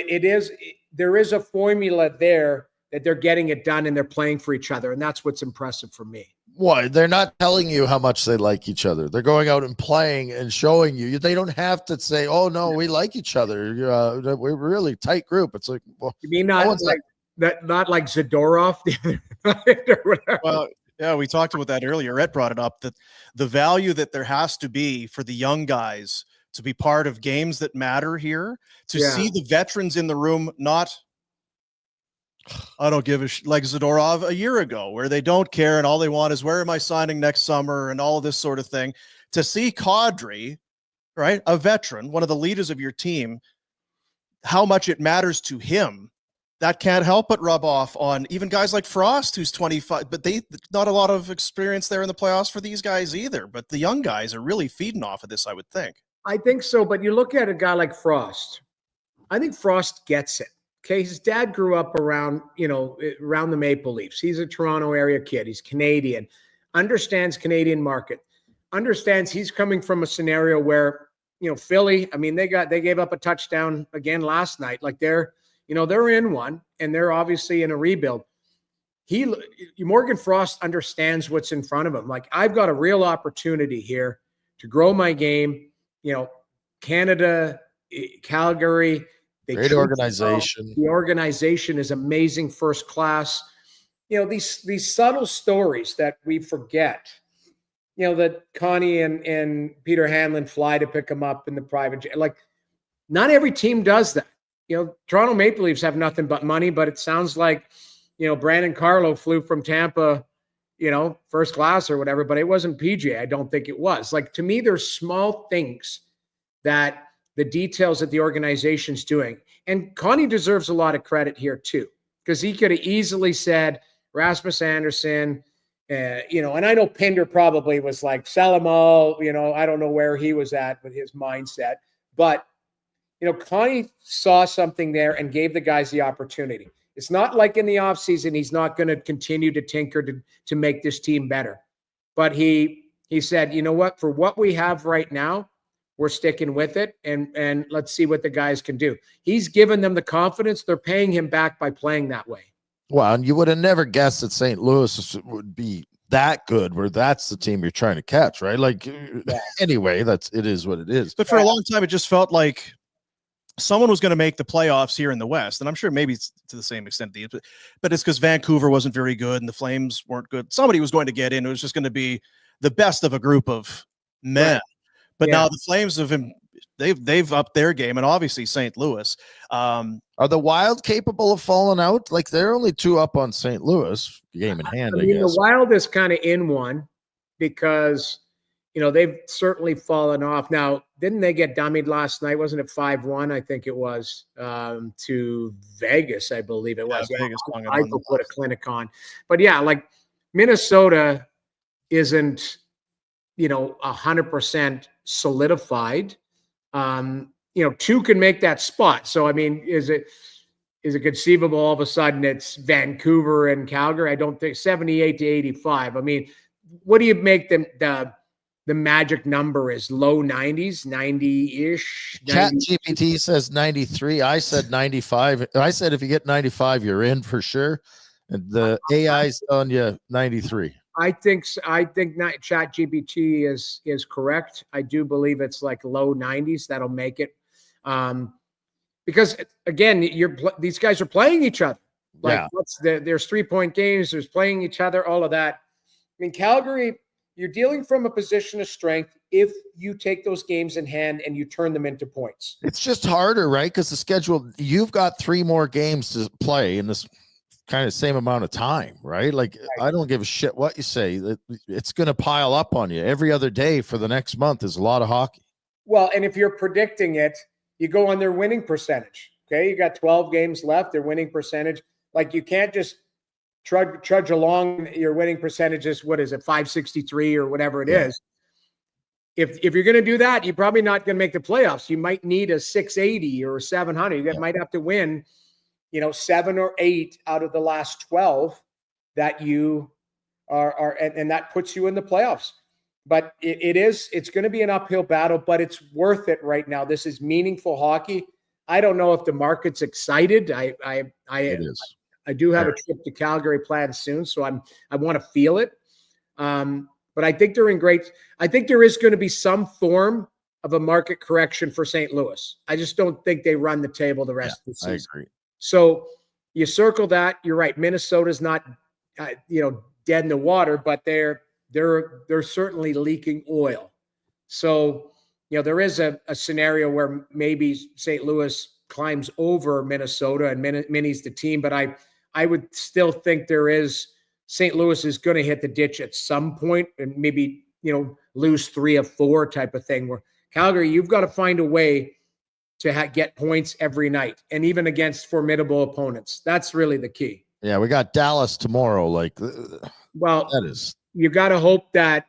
there is a formula there that they're getting it done and they're playing for each other. And that's what's impressive for me. Why? They're not telling you how much they like each other. They're going out and playing and showing you. They don't have to say, "Oh no, we like each other. We're a really tight group." It's like, well, you mean not like Zadorov or whatever. Well, yeah, we talked about that earlier. Rhett brought it up, that the value that there has to be for the young guys to be part of games that matter here, to see the veterans in the room, not, I don't give a like Zadorov a year ago, where they don't care and all they want is, where am I signing next summer and all of this sort of thing. To see Kadri, right, a veteran, one of the leaders of your team, how much it matters to him, that can't help but rub off on even guys like Frost, who's 25, but not a lot of experience there in the playoffs for these guys either. But the young guys are really feeding off of this, I would think. I think so, but you look at a guy like Frost. I think Frost gets it. Okay, his dad grew up around the Maple Leafs. He's a Toronto area kid. He's Canadian, understands Canadian market, understands he's coming from a scenario where, Philly, I mean, they gave up a touchdown again last night. Like, they're in one and they're obviously in a rebuild. Morgan Frost understands what's in front of him. Like, I've got a real opportunity here to grow my game. Canada, Calgary, great organization. The organization is amazing, first class. These subtle stories that we forget. That Connie and Peter Hanlon fly to pick him up in the private jet. Like, not every team does that. Toronto Maple Leafs have nothing but money, but it sounds like, Brandon Carlo flew from Tampa, first class or whatever, but it wasn't PJ. I don't think it was. Like, to me, there's small things that the details that the organization's doing. And Connie deserves a lot of credit here too, because he could have easily said Rasmus Anderson, and I know Pinder probably was like, sell them all, I don't know where he was at with his mindset, but Connie saw something there and gave the guys the opportunity. It's not like in the offseason, he's not going to continue to tinker to make this team better. But he said, you know what, for what we have right now, we're sticking with it, and let's see what the guys can do. He's given them the confidence. They're paying him back by playing that way. Well, and you would have never guessed that St. Louis would be that good, where that's the team you're trying to catch, right? Like, anyway, it is what it is. But for a long time, it just felt like someone was going to make the playoffs here in the West. And I'm sure maybe it's to the same extent, but it's because Vancouver wasn't very good and the Flames weren't good. Somebody was going to get in. It was just going to be the best of a group of men. Right. But now the Flames they've upped their game, and obviously St. Louis. Are the Wild capable of falling out? Like, they're only 2 up on St. Louis, game in hand. I guess the Wild is kind of in one because they've certainly fallen off. Now, didn't they get dummied last night? Wasn't it 5-1? I think it was to Vegas. I believe it was. Vegas. I put a clinic on, but like Minnesota isn't 100% solidified. 2 can make that spot. So, I mean, is it conceivable all of a sudden it's Vancouver and Calgary? I don't think 78 to 85. I mean, what do you make them the magic number is. Low 90s, 90-ish. Chat GPT says 93. I said 95. I said if you get 95, you're in for sure. And the AI's on you 93. I think Chat GPT is correct. I do believe it's like low 90s. That'll make it. Because again, these guys are playing each other. Like there's 3-point games, there's playing each other, all of that. I mean, Calgary, you're dealing from a position of strength if you take those games in hand and you turn them into points. It's just harder, right? Because the schedule, you've got 3 more games to play in this kind of same amount of time, right? Like, I don't give a shit what you say. It's going to pile up on you every other day for the next month. Is a lot of hockey. Well, and if you're predicting it, you go on their winning percentage. Okay, you got 12 games left, their winning percentage. Like, you can't just trudge along. Your winning percentage is, what is it, 563 or whatever it is. If you're going to do that, you're probably not going to make the playoffs. You might need a 680 or a 700. You might have to win, 7 or 8 out of the last 12 that you are and that puts you in the playoffs. But it's going to be an uphill battle, but it's worth it right now. This is meaningful hockey. I don't know if the market's excited. It is. I do have a trip to Calgary planned soon, so I want to feel it. But I think they're in great. I think there is going to be some form of a market correction for St. Louis. I just don't think they run the table the rest of the season. I agree. So you circle that. You're right. Minnesota's not, dead in the water, but they're certainly leaking oil. So there is a scenario where maybe St. Louis climbs over Minnesota and Minnie's the team, but I would still think St. Louis is going to hit the ditch at some point and maybe, lose 3 of 4 type of thing. Where Calgary, you've got to find a way to get points every night and even against formidable opponents. That's really the key. Yeah, we got Dallas tomorrow. You got to hope that,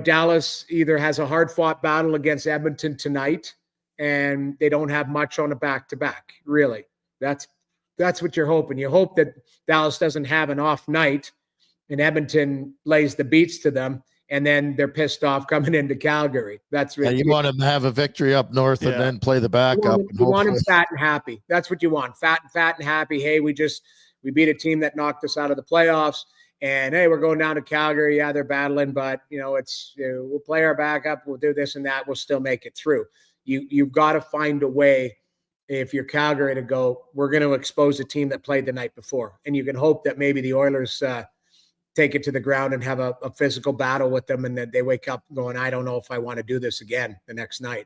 Dallas either has a hard-fought battle against Edmonton tonight and they don't have much on a back-to-back, really. That's what you're hoping. You hope that Dallas doesn't have an off night and Edmonton lays the beats to them, and then they're pissed off coming into Calgary. That's really you want them to have a victory up north and then play the backup. You want them fat and happy. That's what you want. Fat and happy. Hey, we beat a team that knocked us out of the playoffs. And hey, we're going down to Calgary. Yeah, they're battling, but we'll play our backup. We'll do this and that. We'll still make it through. You've got to find a way, if you're Calgary, to go, we're going to expose a team that played the night before. And you can hope that maybe the Oilers take it to the ground and have a physical battle with them, and then they wake up going, I don't know if I want to do this again the next night.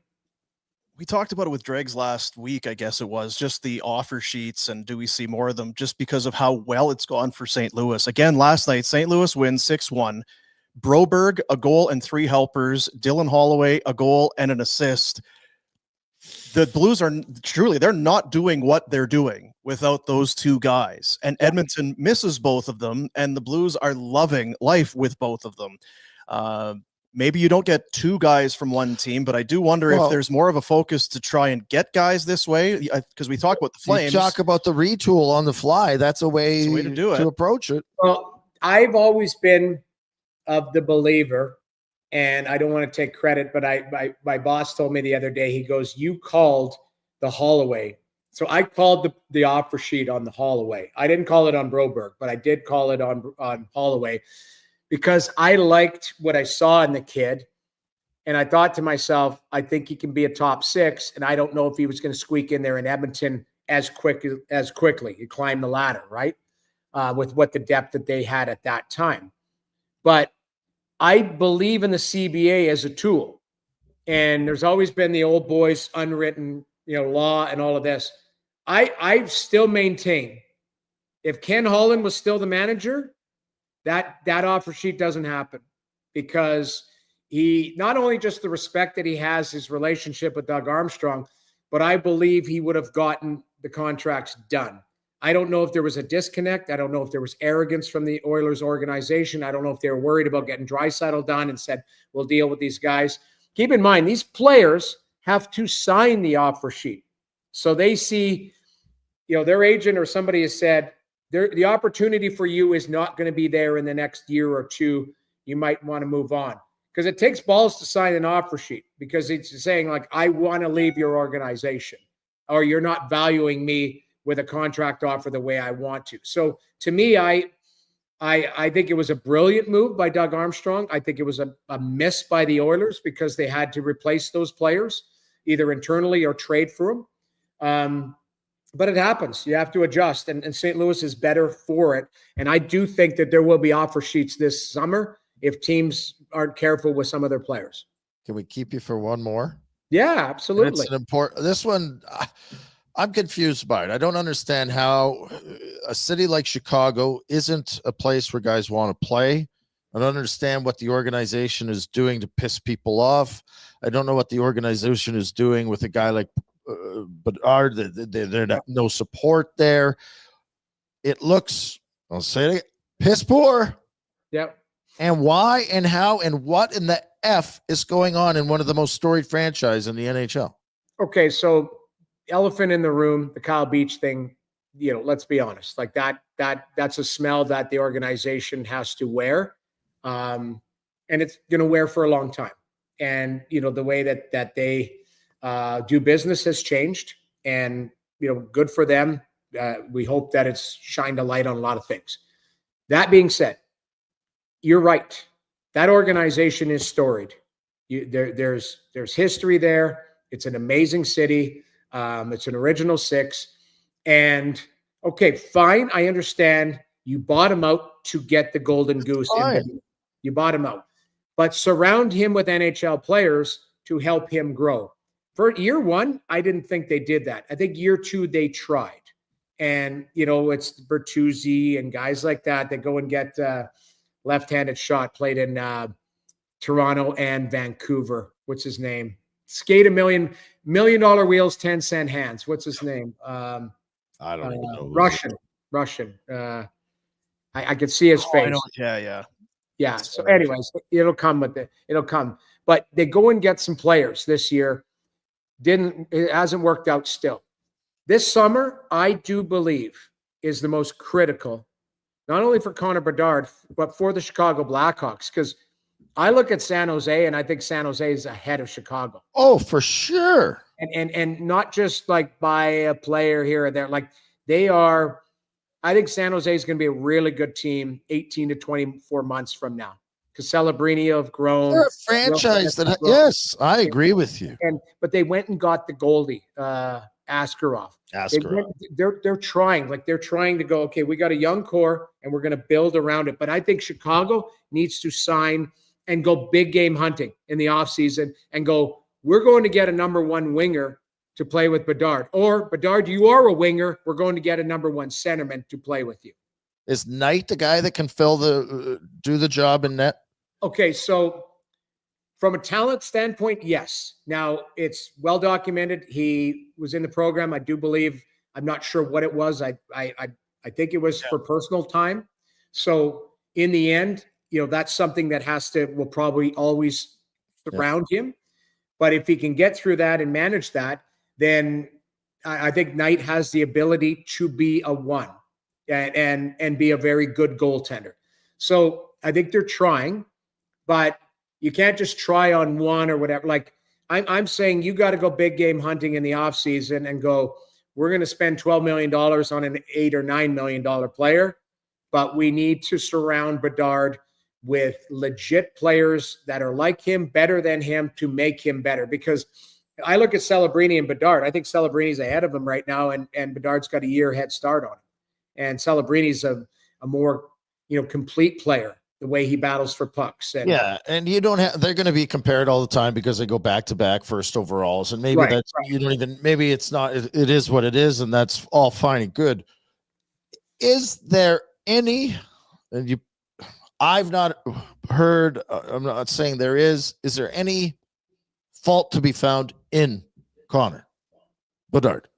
We talked about it with Dregs last week, I guess it was, just the offer sheets, and do we see more of them just because of how well it's gone for St. Louis. Again, last night, St. Louis wins 6-1. Broberg, a goal and 3 helpers. Dylan Holloway, a goal and an assist. The Blues they're not doing what they're doing without those 2 guys. And Edmonton misses both of them, and the Blues are loving life with both of them. Maybe you don't get 2 guys from one team, but I do wonder if there's more of a focus to try and get guys this way, because we talk about the Flames. You talk about the retool on the fly. That's a way to do it, to approach it. Well, I've always been of the believer, and I don't want to take credit, but my boss told me the other day, he goes, you called the Holloway. So I called the offer sheet on the Holloway. I didn't call it on Broberg, but I did call it on Holloway, because I liked what I saw in the kid. And I thought to myself, I think he can be a top 6. And I don't know if he was going to squeak in there in Edmonton as quickly. He climbed the ladder, right? With what the depth that they had at that time. But I believe in the CBA as a tool. And there's always been the old boys unwritten, law and all of this. I still maintain, if Ken Holland was still the manager, that offer sheet doesn't happen, because he, not only just the respect that he has, his relationship with Doug Armstrong, but I believe he would have gotten the contracts done. I don't know if there was a disconnect. I don't know if there was arrogance from the Oilers organization. I don't know if they were worried about getting Draisaitl done and said, we'll deal with these guys. Keep in mind, these players have to sign the offer sheet. So they see, their agent or somebody has said, the opportunity for you is not going to be there in the next year or 2. You might want to move on. because it takes balls to sign an offer sheet, because it's saying like, I want to leave your organization, or you're not valuing me with a contract offer the way I want to. So to me, I think it was a brilliant move by Doug Armstrong. I think it was a miss by the Oilers because they had to replace those players either internally or trade for them. But it happens. You have to adjust, and St. Louis is better for it. And I do think that there will be offer sheets this summer if teams aren't careful with some of their players. Can we keep you for one more? Yeah, absolutely. It's an important. This one, I'm confused by it. I don't understand how a city like Chicago isn't a place where guys want to play. I don't understand what the organization is doing to piss people off. I don't know what the organization is doing with a guy like Bedard. There's no support there. It looks, I'll say it again, piss poor. Yep. And why and how and what in the F is going on in one of the most storied franchises in the NHL? Okay, so elephant in the room, the Kyle Beach thing, let's be honest. Like that's a smell that the organization has to wear. And it's going to wear for a long time. And, the way that they do business has changed, and, good for them. We hope that it's shined a light on a lot of things. That being said, you're right. That organization is storied. There's history there. It's an amazing city. It's an original six. And okay, fine. I understand you bought him out to get the golden goose. You bought him out, but surround him with NHL players to help him grow. For year one, I didn't think they did that. I think year two, they tried. And, it's Bertuzzi and guys like that go and get left-handed shot, played in Toronto and Vancouver. What's his name? Skate $1 million wheels, 10-cent hands. What's his name? I don't even know. Russian. I could see his face. Yeah. Yeah. So anyways, it'll come with it. It'll come. But they go and get some players this year. It hasn't worked out still. This summer, I do believe, is the most critical, not only for Connor Bedard, but for the Chicago Blackhawks. Because I look at San Jose, and I think San Jose is ahead of Chicago. Oh, for sure. And not just like by a player here or there. Like they are. I think San Jose is going to be a really good team 18 to 24 months from now, because Celebrini have grown. They're a franchise yes, I agree with you. But they went and got the goalie, Askarov. They're trying. Like they're trying to go, okay, we got a young core and we're going to build around it. But I think Chicago needs to sign and go big game hunting in the offseason and go, we're going to get a number one winger to play with Bedard. Or, Bedard, you are a winger. We're going to get a number one centerman to play with you. Is Knight the guy that can do the job in net? Okay, so from a talent standpoint, yes. Now, it's well documented. He was in the program, I do believe. I'm not sure what it was. I think it was for personal time. So in the end, that's something that will probably always surround him. But if he can get through that and manage that, then I think Knight has the ability to be a one and be a very good goaltender. So I think they're trying, but you can't just try on one or whatever. Like I'm saying, you got to go big game hunting in the offseason and go, we're going to spend $12 million on an $8 or $9 million player, but we need to surround Bedard with legit players that are like him, better than him, to make him better. Because I look at Celebrini and Bedard. I think Celebrini's ahead of him right now, and Bedard's got a year head start on him. And Celebrini's a more complete player, the way he battles for pucks. And you don't have. They're going to be compared all the time because they go back to back first overalls, and maybe you don't even. Maybe it's not. It is what it is, and that's all fine and good. Is there any? And you, I've not heard. I'm not saying there is. Is there any fault to be found in Connor Bedard?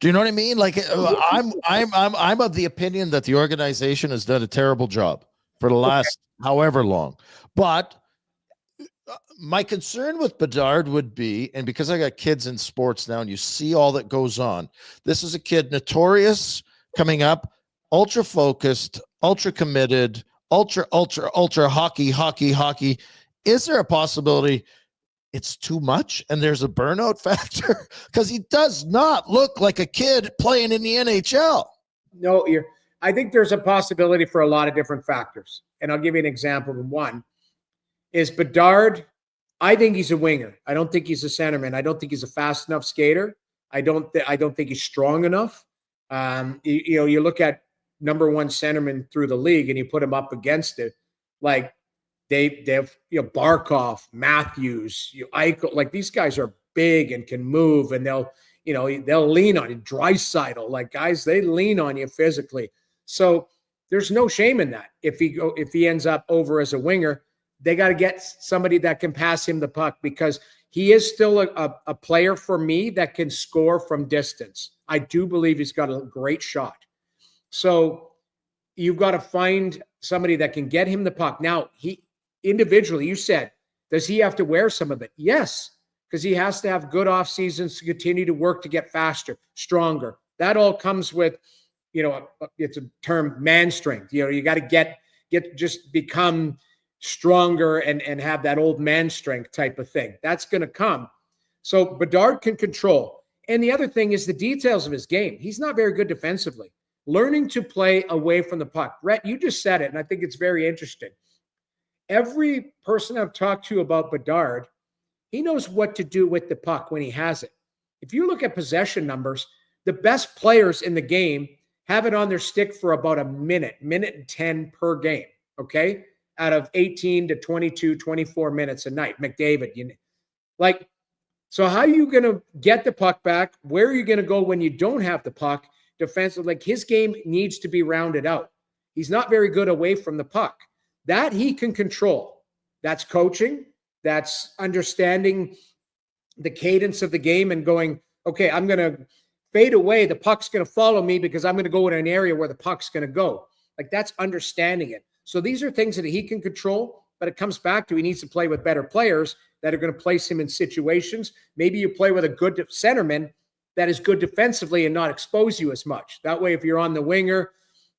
Do you know what I mean? Like I'm of the opinion that the organization has done a terrible job for the last however long. But my concern with Bedard would be, and because I got kids in sports now and you see all that goes on, this is a kid notorious coming up, ultra focused, ultra committed, ultra hockey. is there a possibility it's too much and there's a burnout factor? Because he does not look like a kid playing in the NHL. No, I think there's a possibility for a lot of different factors. And I'll give you an example. One is Bedard. I think he's a winger. I don't think he's a centerman. I don't think he's a fast enough skater. I don't think he's strong enough. You look at number one centerman through the league and you put him up against it, like they have, Barkov, Matthews, Eichel, like these guys are big and can move, and they'll lean on you. Draisaitl, like guys, they lean on you physically. So there's no shame in that. If he ends up over as a winger, they got to get somebody that can pass him the puck, because he is still a player for me that can score from distance. I do believe he's got a great shot. So you've got to find somebody that can get him the puck. Now, he individually, you said, does he have to wear some of it? Yes, because he has to have good off seasons to continue to work to get faster, stronger. That all comes with, it's a term, man strength. You got to just become stronger and have that old man strength type of thing. That's going to come. So Bedard can control. And the other thing is the details of his game. He's not very good defensively. Learning to play away from the puck. Rhett, you just said it, and I think it's very interesting. Every person I've talked to about Bedard, he knows what to do with the puck when he has it. If you look at possession numbers, the best players in the game have it on their stick for about a minute and 10 per game, okay? Out of 18 to 22, 24 minutes a night. McDavid, so how are you going to get the puck back? Where are you going to go when you don't have the puck? Defensive, like his game needs to be rounded out. He's not very good away from the puck. That he can control. That's coaching. That's understanding the cadence of the game and going, okay, I'm going to fade away. The puck's going to follow me because I'm going to go in an area where the puck's going to go. Like that's understanding it. So these are things that he can control, but it comes back to he needs to play with better players that are going to place him in situations. Maybe you play with a good centerman that is good defensively and not expose you as much. That way, if you're on the winger,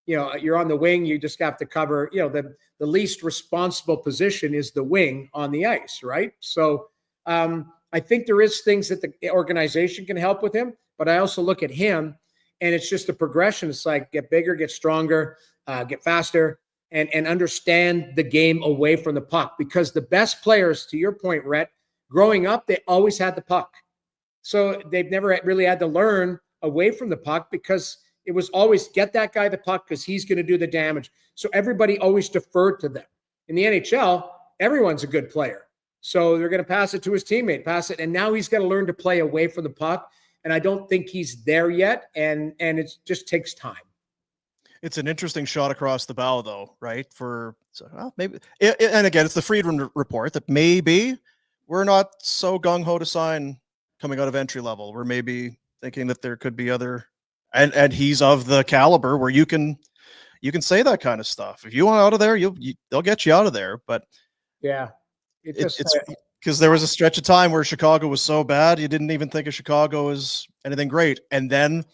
you're on the wing, you just have to cover, the least responsible position is the wing on the ice, right? So I think there is things that the organization can help with him, but I also look at him and it's just a progression. It's like get bigger, get stronger, get faster, and understand the game away from the puck, because the best players, to your point, Rhett, growing up, they always had the puck. So they've never really had to learn away from the puck, because it was always get that guy the puck because he's going to do the damage. So everybody always deferred to them. In the NHL, everyone's a good player. So they're going to pass it to his teammate, and now he's got to learn to play away from the puck. And I don't think he's there yet, and it just takes time. It's an interesting shot across the bow, though, right? Maybe, and again, it's the Friedman report that maybe we're not so gung-ho to sign coming out of entry level. We're maybe thinking that there could be other, and he's of the caliber where you can say that kind of stuff. If you want out of there, they'll get you out of there. But yeah, it's because there was a stretch of time where Chicago was so bad you didn't even think of Chicago as anything great, and then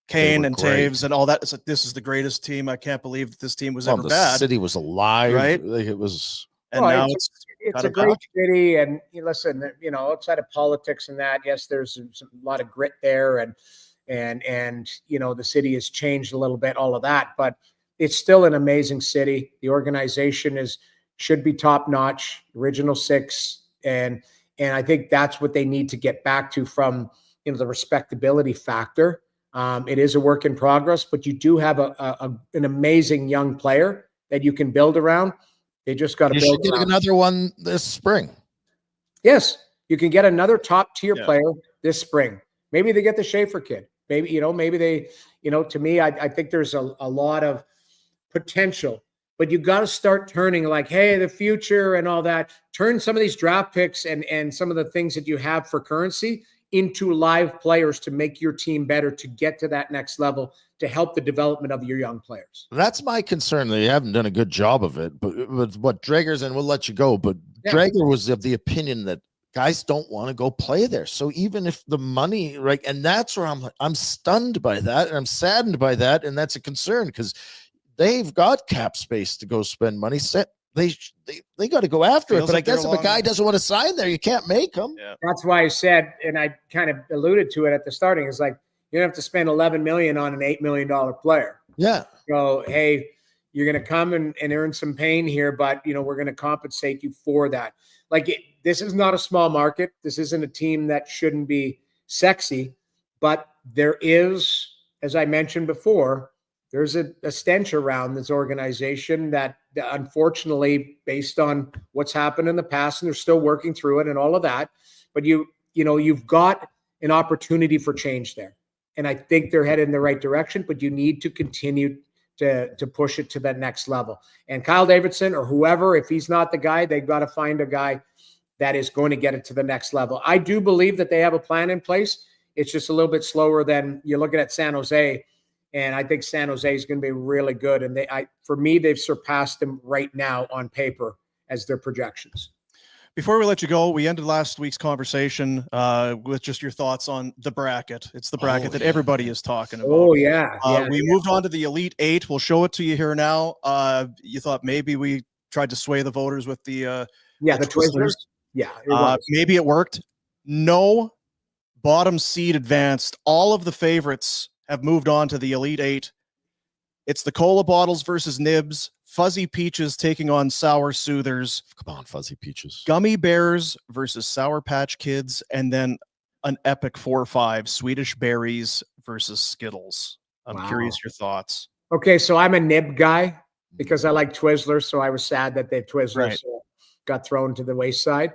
Kane and great. Taves and all that. It's like, this is the greatest team. I can't believe that this team was ever bad. The city was alive, right? Like it was. And now it's a great city. And listen, outside of politics and that, yes, there's a lot of grit there, and the city has changed a little bit, all of that, but it's still an amazing city. The organization should be top notch, original six, and I think that's what they need to get back to from the respectability factor. It is a work in progress, but you do have an amazing young player that you can build around. They just got to build. You should get another one this spring. Yes, you can get another top tier player this spring. Maybe they get the Schaefer kid. Maybe maybe they, to me, I think there's a lot of potential, but you got to start turning like, hey, the future and all that. Turn some of these draft picks and some of the things that you have for currency into live players to make your team better, to get to that next level, to help the development of your young players. That's my concern. They haven't done a good job of it, but what Drager's, and we'll let you go, but Drager was of the opinion that guys don't want to go play there. So even if the money, right, and that's where I'm stunned by that, and I'm saddened by that, and that's a concern because they've got cap space to go spend money. they got to go after it. Feels But like I guess they're if a guy along- doesn't want to sign there, you can't make him. Yeah. That's why I said, and I kind of alluded to it at the starting, is like, you don't have to spend $11 million on an $8 million player. Yeah. So, hey, you're going to come and earn some pain here, but we're going to compensate you for that. Like, this is not a small market. This isn't a team that shouldn't be sexy, but there is, as I mentioned before, there's a stench around this organization that unfortunately, based on what's happened in the past, and they're still working through it and all of that, but you've got an opportunity for change there. And I think they're headed in the right direction, but you need to continue to push it to that next level. And Kyle Davidson or whoever, if he's not the guy, they've got to find a guy that is going to get it to the next level. I do believe that they have a plan in place. It's just a little bit slower than you're looking at San Jose. And I think San Jose is going to be really good. And for me, they've surpassed them right now on paper as their projections. Before we let you go, we ended last week's conversation with just your thoughts on the bracket. It's the bracket that everybody is talking about. Oh, yeah. We moved on to the Elite Eight. We'll show it to you here now. You thought maybe we tried to sway the voters with the Twizzlers. Yeah. Maybe it worked. No bottom seed advanced. All of the favorites have moved on to the Elite Eight. It's the Cola Bottles versus Nibs, Fuzzy Peaches taking on Sour Soothers. Come on, Fuzzy Peaches. Gummy Bears versus Sour Patch Kids, and then an epic 4-5, Swedish Berries versus Skittles. I'm curious your thoughts. Okay, so I'm a nib guy because I like Twizzlers, so I was sad that the Twizzlers got thrown to the wayside.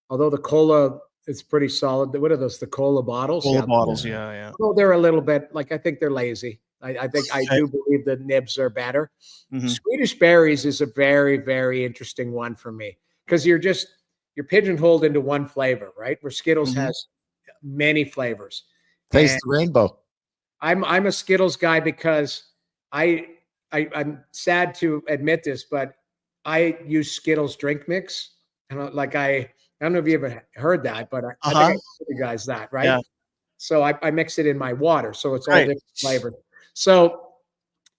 Although the cola is pretty solid. What are those? The cola bottles? Cola bottles, yeah. Well, they're a little bit I think they're lazy. I think I do believe the nibs are better. Mm-hmm. Swedish Berries is a very, very interesting one for me because you're pigeonholed into one flavor, right? Where Skittles has many flavors. Taste the rainbow. I'm a Skittles guy because I'm sad to admit this, but I use Skittles drink mix. And I don't know if you ever heard that, but I think I told you guys that, right? Yeah. So I mix it in my water, so it's all different flavors. So,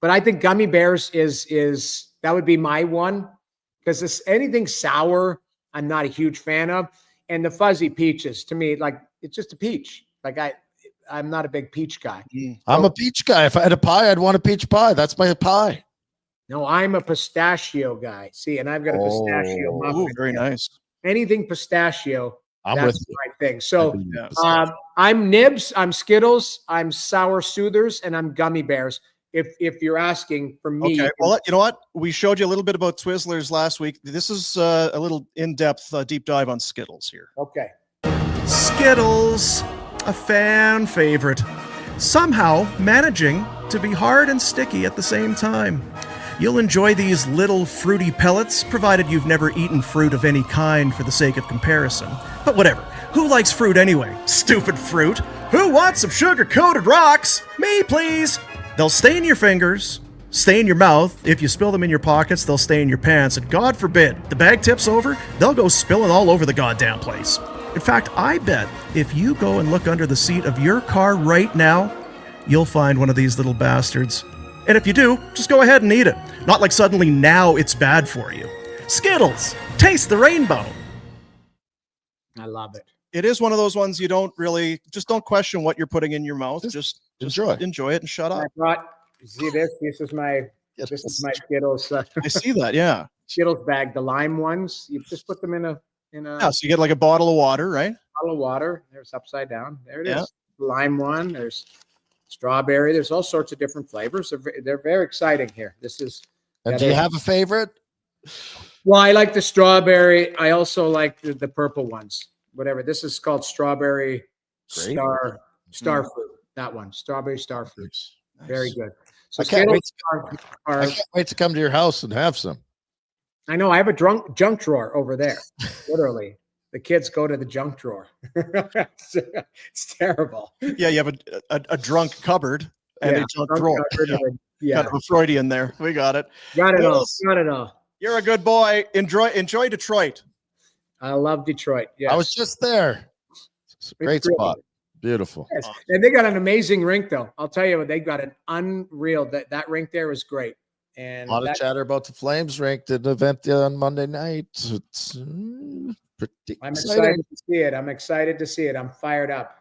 but I think gummy bears is that would be my one because anything sour I'm not a huge fan of, and the fuzzy peaches to me it's just a peach. I'm not a big peach guy. I'm a peach guy. If I had a pie, I'd want a peach pie. That's my pie. No, I'm a pistachio guy. See, and I've got a pistachio muffin. Ooh, very nice. Anything pistachio. That's my thing. So I'm Nibs, I'm Skittles, I'm Sour Soothers, and I'm Gummy Bears. If you're asking for me. Okay. Well, you know what? We showed you a little bit about Twizzlers last week. This is a little in-depth deep dive on Skittles here. Okay. Skittles, a fan favorite. Somehow managing to be hard and sticky at the same time. You'll enjoy these little fruity pellets, provided you've never eaten fruit of any kind for the sake of comparison. But whatever. Who likes fruit anyway? Stupid fruit. Who wants some sugar-coated rocks? Me, please. They'll stay in your fingers, stay in your mouth. If you spill them in your pockets, they'll stay in your pants. And God forbid, the bag tips over, they'll go spilling all over the goddamn place. In fact, I bet if you go and look under the seat of your car right now, you'll find one of these little bastards. And if you do, just go ahead and eat it. Not like suddenly now it's bad for you. Skittles, taste the rainbow. I love it. It is one of those ones you don't question what you're putting in your mouth. Just enjoy it and shut up. See this? This is my Skittles. I see that, yeah. Skittles bag, the lime ones. You just put them in a. Yeah, so you get like a bottle of water, right? Bottle of water. There's upside down. There it is. Lime one. There's strawberry. There's all sorts of different flavors. They're very exciting here. This is. And do you have a favorite? Well, I like the strawberry. I also like the purple ones. Whatever. This is called strawberry star fruit. That one, strawberry star fruit. Nice. Very good. So I can't wait to come to your house and have some. I know. I have a junk drawer over there. Literally, the kids go to the junk drawer. It's terrible. Yeah, you have a drunk cupboard and a junk drawer. Kind of a Freudian there. We got it. Got it all. Got it all. You're a good boy. Enjoy Detroit. I love Detroit. Yes. I was just there. It's a great spot. Beautiful. Yes. And they got an amazing rink, though. I'll tell you what, they got an unreal. That rink there was great. And A lot of chatter about the Flames ranked at an event on Monday night. It's pretty I'm exciting. excited to see it. I'm excited to see it. I'm fired up.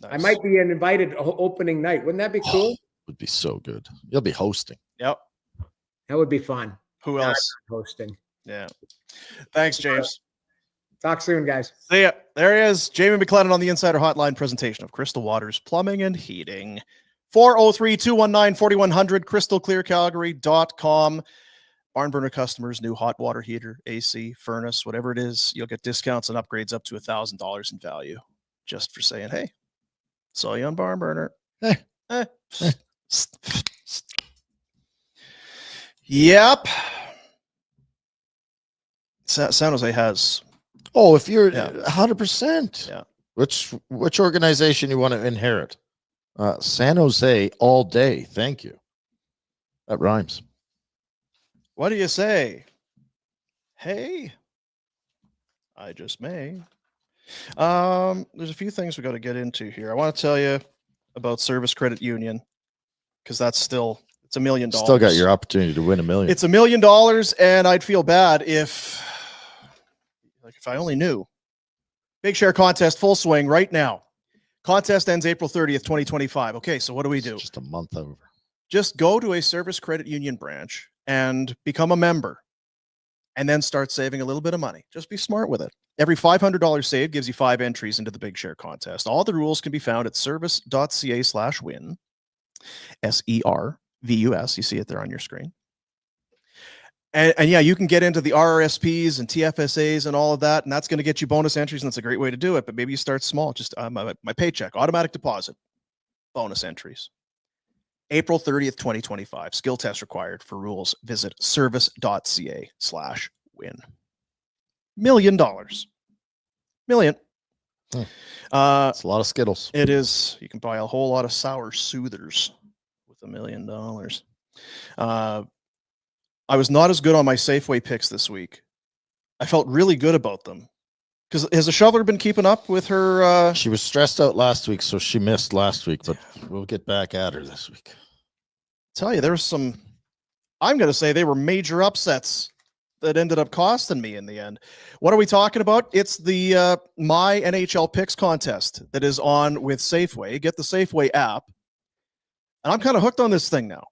I Nice. might be an invited opening night. Wouldn't that be cool? Would be so good. You'll be hosting. Yep. That would be fun. Who Nah, else? I'm not hosting. Yeah. Thanks, James. Talk soon, guys. See ya. There he is. Jamie McLennan on the Insider Hotline presentation of Crystal Waters Plumbing and Heating. 403-219-4100, crystalclearcalgary.com. Barnburner customers, new hot water heater, AC, furnace, whatever it is, you'll get discounts and upgrades up to $1,000 in value just for saying, hey, saw you on Barnburner. Yep. San Jose has. Oh, if you're Yeah. 100%. Yeah. Which organization you want to inherit? San Jose all day. Thank you. That rhymes. What do you say? Hey, I just may. There's a few things we got to get into here. I want to tell you about Service Credit Union because it's $1 million. Still got your opportunity to win $1 million. It's $1 million, and I'd feel bad if I only knew. Big share contest, full swing right now. Contest ends April 30th, 2025. Okay, so what do we do? Just a month over. Just go to a Service Credit Union branch and become a member and then start saving a little bit of money. Just be smart with it. Every $500 saved gives you 5 entries into the Big Share contest. All the rules can be found at service.ca/win. SERVUS. You see it there on your screen. And yeah, you can get into the RRSPs and TFSAs and all of that, and that's going to get you bonus entries, and that's a great way to do it. But maybe you start small. Just my paycheck, automatic deposit, bonus entries. April 30th, 2025. Skill test required. For rules, visit service.ca/win. $1 million. Million. It's a lot of Skittles. It is. You can buy a whole lot of sour soothers with $1 million. I was not as good on my Safeway picks this week. I felt really good about them. Because has the shoveler been keeping up with her? She was stressed out last week, so she missed last week, but we'll get back at her this week. Tell you, there was some, I'm going to say they were major upsets that ended up costing me in the end. What are we talking about? It's the My NHL Picks contest that is on with Safeway. Get the Safeway app. And I'm kind of hooked on this thing now.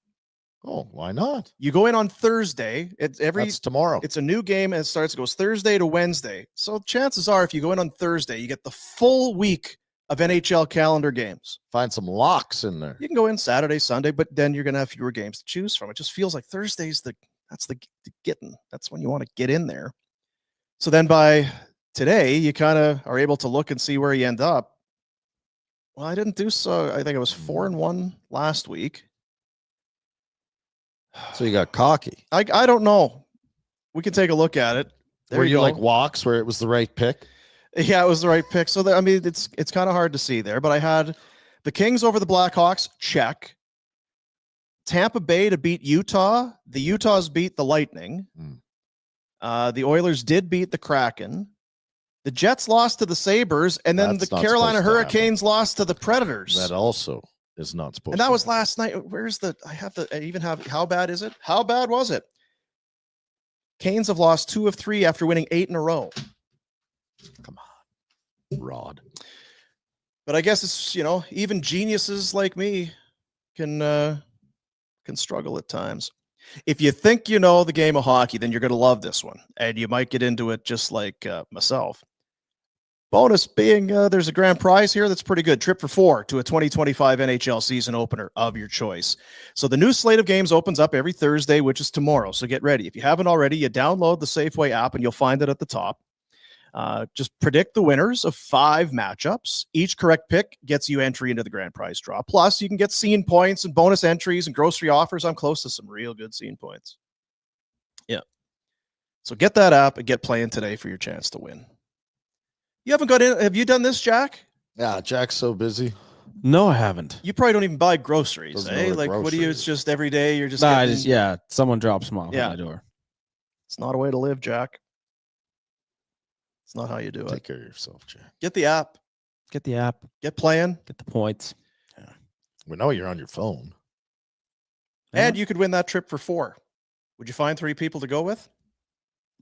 Oh, why not? You go in on Thursday. That's tomorrow. It's a new game and it goes Thursday to Wednesday. So chances are if you go in on Thursday, you get the full week of NHL calendar games. Find some locks in there. You can go in Saturday, Sunday, but then you're going to have fewer games to choose from. It just feels like Thursday's that's the getting. That's when you want to get in there. So then by today, you kind of are able to look and see where you end up. Well, I didn't do so. I think it was 4-1 last week. So you got cocky. I don't know. We can take a look at it. There Were you you go. like walks where it was the right pick? Yeah, it was the right pick. So I mean, it's kind of hard to see there, but I had the Kings over the Blackhawks, check. Tampa Bay to beat Utah. The Utahs beat the Lightning. The Oilers did beat the Kraken. The Jets lost to the Sabres, and then That's the not Carolina supposed to Hurricanes lost to the Predators. That also is not supposed And that was last night. How bad is it? How bad was it? Canes have lost 2 of 3 after winning 8 in a row. Come on, Rod. But I guess it's, even geniuses like me can struggle at times. If you think you know the game of hockey, then you're going to love this one. And you might get into it just like myself. Bonus being there's a grand prize here that's pretty good. Trip for 4 to a 2025 NHL season opener of your choice. So the new slate of games opens up every Thursday, which is tomorrow. So get ready. If you haven't already, you download the Safeway app and you'll find it at the top. Just predict the winners of 5 matchups. Each correct pick gets you entry into the grand prize draw. Plus, you can get scene points and bonus entries and grocery offers. I'm close to some real good scene points. Yeah. So get that app and get playing today for your chance to win. You haven't got in. Have you done this, Jack? Yeah, Jack's so busy. No, I haven't. You probably don't even buy groceries, Doesn't eh? know what Like, what do you? It's groceries. just every day you're just. Nah, getting- someone drops them off Yeah. at my door. It's not a way to live, Jack. It's not how you do Take it. care of yourself, Jack. Get the app. Get the app, Get playing, get the points. We know you're on your phone. and you could win that trip for 4 Would you find 3 people to go with?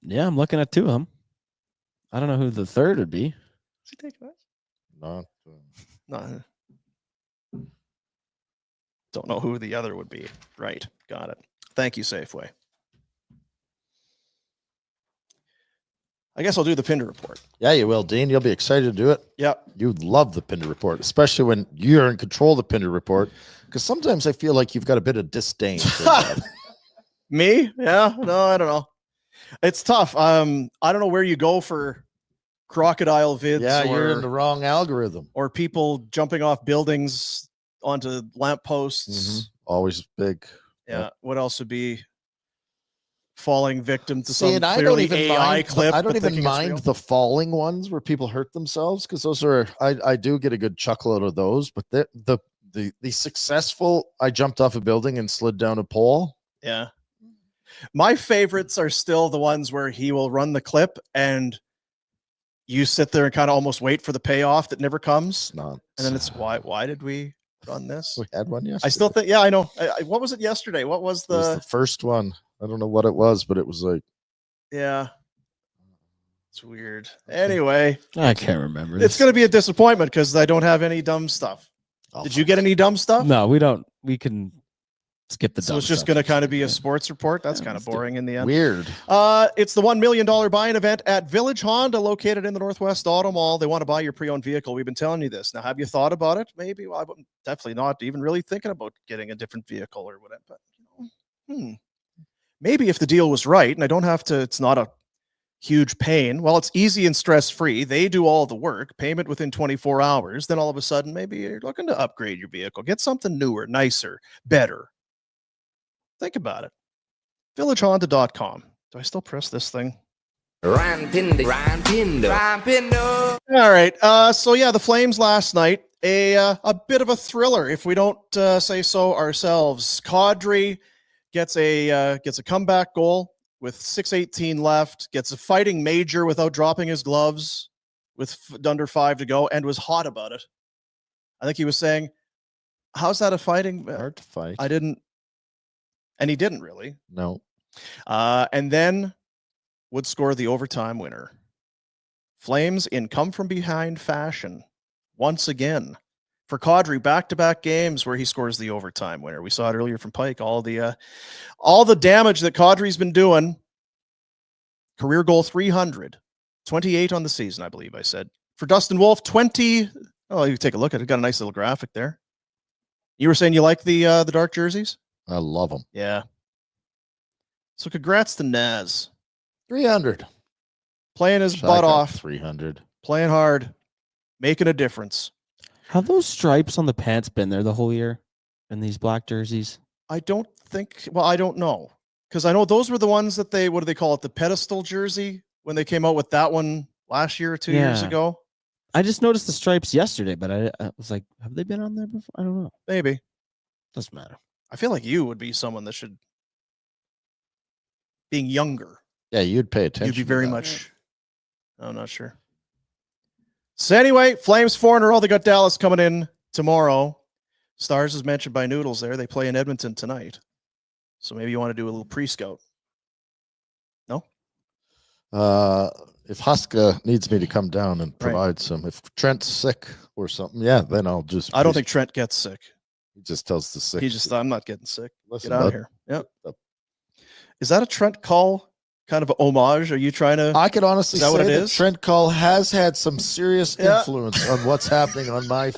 Yeah, I'm looking at 2 of them. I don't know who the third would be. Is he taking us? Not, No. Don't know who the other would be. Right. Got it. Thank you, Safeway. I guess I'll do the Pinder report. yeah, you will, Dean. You'll be excited to do it. Yep. You love the Pinder report, especially when you're in control of the Pinder report. Because sometimes I feel like you've got a bit of disdain for that. Me? Yeah. No, I don't know. It's tough. I don't know where you go for crocodile vids. Yeah, you're in or, the wrong algorithm. or people jumping off buildings onto lampposts. Always big. Yeah. Yep. What else would be falling victim to See, some and I clearly don't even AI mind. clip? I don't but even thinking it's real? mind the falling ones where people hurt themselves because those are. I do get a good chuckle out of those. But the successful. I jumped off a building and slid down a pole. Yeah. My favorites are still the ones where he will run the clip and you sit there and kind of almost wait for the payoff that never comes. Not. And then it's why did we run this? We had one yesterday. I still think, yeah, I know. What was it yesterday? What was It was the first one. I don't know what it was, but it was like. Yeah. It's weird. Anyway, I can't remember. it's going to be a disappointment because I don't have any dumb stuff. Oh, Did you get any dumb stuff? No, we don't. We can skip the. So dumb it's just stuff. going to kind of be a Yeah. sports report. That's Yeah, kind of let's do it. boring in the end. Weird. It's the $1 million buy-in event at Village Honda, located in the Northwest Auto Mall. They want to buy your pre-owned vehicle. We've been telling you this. Now, have you thought about it? Maybe. Well, I'm definitely not even really thinking about getting a different vehicle or whatever. But maybe if the deal was right, and I don't have to. It's not a huge pain. Well, it's easy and stress-free. They do all the work. Payment within 24 hours. Then all of a sudden, maybe you're looking to upgrade your vehicle, get something newer, nicer, better. Think about it. VillageHonda.com. Do I still press this thing? Ryan Pinder. All right. So yeah, the Flames last night, a bit of a thriller, if we don't say so ourselves. Kadri gets a comeback goal with 6:18 left, gets a fighting major without dropping his gloves with under 5 to go, and was hot about it. I think he was saying, "How's that a fighting?" Hard to fight. I didn't, and he didn't really. No. And then would score the overtime winner. Flames in come-from-behind fashion once again. For Kadri, back-to-back games where he scores the overtime winner. We saw it earlier from Pike. All the damage that Kadri's been doing. Career goal 300. 28 on the season, I believe I said. For Dustin Wolf, 20. Oh, you take a look at it. Got a nice little graphic there. You were saying you like the dark jerseys? I love them. Yeah. So congrats to Naz. 300. Playing his Shaq butt got off. 300. Playing hard. Making a difference. Have those stripes on the pants been there the whole year in these black jerseys? I don't think, well, I don't know. Because I know those were the ones that what do they call it? The pedestal jersey when they came out with that one last year or 2 years Yeah. ago. I just noticed the stripes yesterday, but I was like, have they been on there before? I don't know. Maybe. Doesn't matter. I feel like you would be someone that should, being younger, Yeah, you'd pay attention. you'd be to very that. much, I'm not sure. So anyway, Flames 4 in a row. They got Dallas coming in tomorrow. Stars is mentioned by Noodles there. They play in Edmonton tonight. So maybe you want to do a little pre-scout. No? If Huska needs me to come down and Right. provide some, if Trent's sick or something, yeah, then I'll just. I don't think Trent gets sick. he just tells the sick. He just, I'm not getting sick. listen, Get out of bud, here. Yep. up. Is that a Trent call? Kind of a homage? Are you trying to? I could honestly Is that say what it that is? Trent Cull has had some serious Yeah. influence on what's happening on my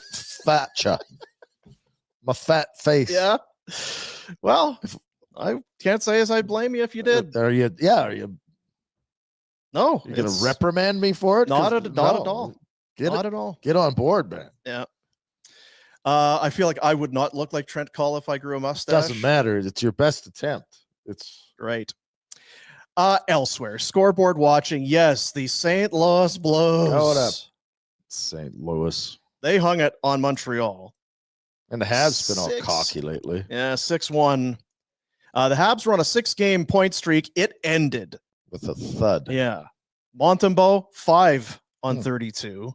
my fat face. Yeah. Well, I can't say as I blame you if you did. Are you? Yeah. Are you? No. You're gonna it's reprimand me for it? Not 'Cause at not at no. all. Get Not it, at all. get on board, man. Yeah. I feel like I would not look like Trent Cull if I grew a mustache. Doesn't matter. It's your best attempt. It's Right. Elsewhere, scoreboard watching. Yes, the St. Louis Blues. Hold up. St. Louis, They hung it on Montreal. and the Habs been all 6. cocky lately. Yeah, 6-1. The Habs were on a 6-game point streak. It ended. With a thud. Yeah. Montembeault, 5 on Hmm. 32.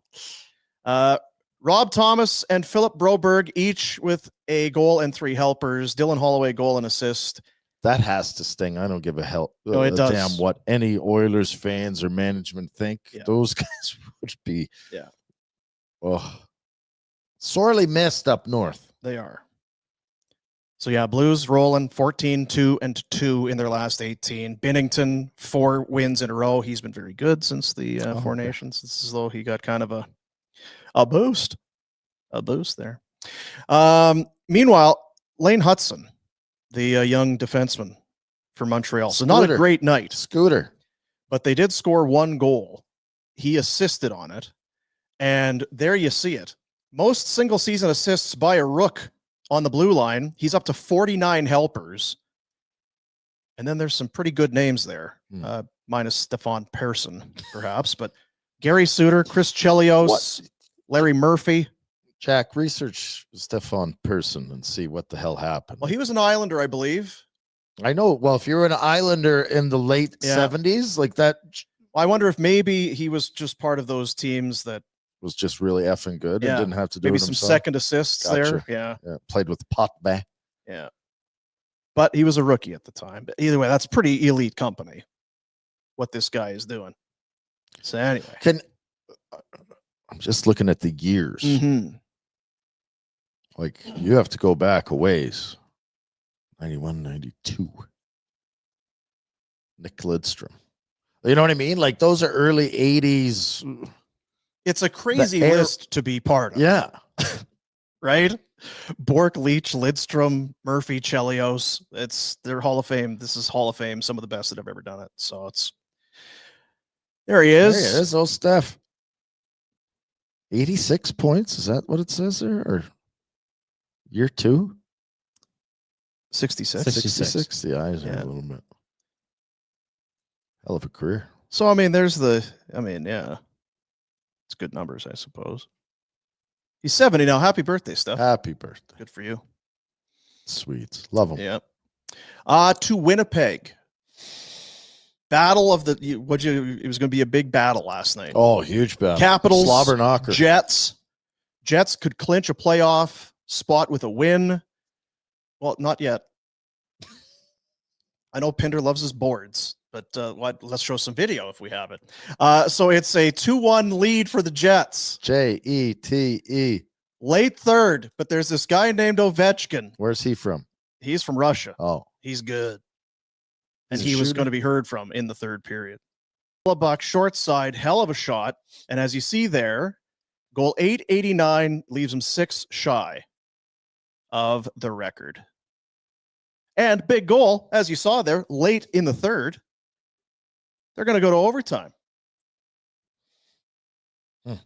Rob Thomas and Philip Broberg, each with a goal and 3 helpers. Dylan Holloway, goal and assist. That has to sting. I don't give a hell No, it does. damn what any Oilers fans or management think. Yeah. Those guys would be Yeah. Sorely missed up north. They are. So yeah, Blues rolling 14-2-2 in their last 18. Binnington 4 wins in a row. He's been very good since the Four Nations. It's as though he got kind of a boost there. Meanwhile, Lane Hudson, the young defenseman for Montreal. So not a great night. Scooter. But they did score 1 goal. He assisted on it. And there you see it. Most single season assists by a Rook on the blue line. He's up to 49 helpers. And then there's some pretty good names there, minus Stefan Persson, perhaps. But Gary Suter, Chris Chelios, Larry Murphy. Jack, research Stefan Persson and see what the hell happened. Well, he was an Islander, I believe. I know. Well, if you're an Islander in the late 70s, like that. I wonder if maybe he was just part of those teams that was just really effing good and didn't have to do maybe it some himself. second assists there. Yeah. Played with Potba. Yeah. But he was a rookie at the time. But either way, that's pretty elite company, what this guy is doing. So anyway. I'm just looking at the years. Mm-hmm. Like, you have to go back a ways. 91, 92. Nick Lidstrom. You know what I mean? Like, those are early 80s. It's a crazy list to be part of. Yeah. Right? Bork, Leach, Lidstrom, Murphy, Chelios. They're Hall of Fame. This is Hall of Fame. Some of the best that have ever done it. So there he is. There he is, old Steph. 86 points. Is that what it says there? Or year 2? 66. 66. The eyes are a little bit. Hell of a career. So, it's good numbers, I suppose. He's 70 now. Happy birthday, Steph. Happy birthday. Good for you. Sweet. Love him. Yeah. To Winnipeg. Battle of it was going to be a big battle last night. Oh, huge battle. Capitals, slobber knocker. Jets could clinch a playoff spot with a win. Well, not yet. I know Pinder loves his boards, but let's show some video if we have it. So it's a 2-1 lead for the Jets. Jete. Late third, but there's this guy named Ovechkin. Where's he from? He's from Russia. Oh. He's good. And He's he was going to be heard from in the third period. Buck, short side, hell of a shot. And as you see there, goal 889 leaves him 6 shy of the record. And big goal, as you saw there, late in the third. They're going to go to overtime.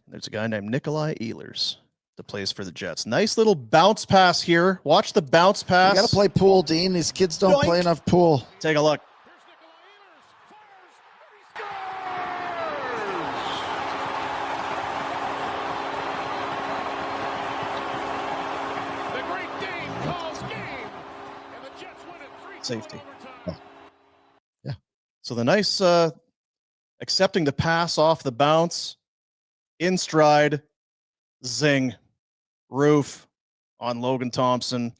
There's a guy named Nikolai Ehlers that plays for the Jets. Nice little bounce pass here. Watch the bounce pass. You got to play pool, Dean. These kids don't play enough pool. Take a look. Safety. Oh. Yeah. So the nice accepting the pass off the bounce, in stride, zing, roof on Logan Thompson.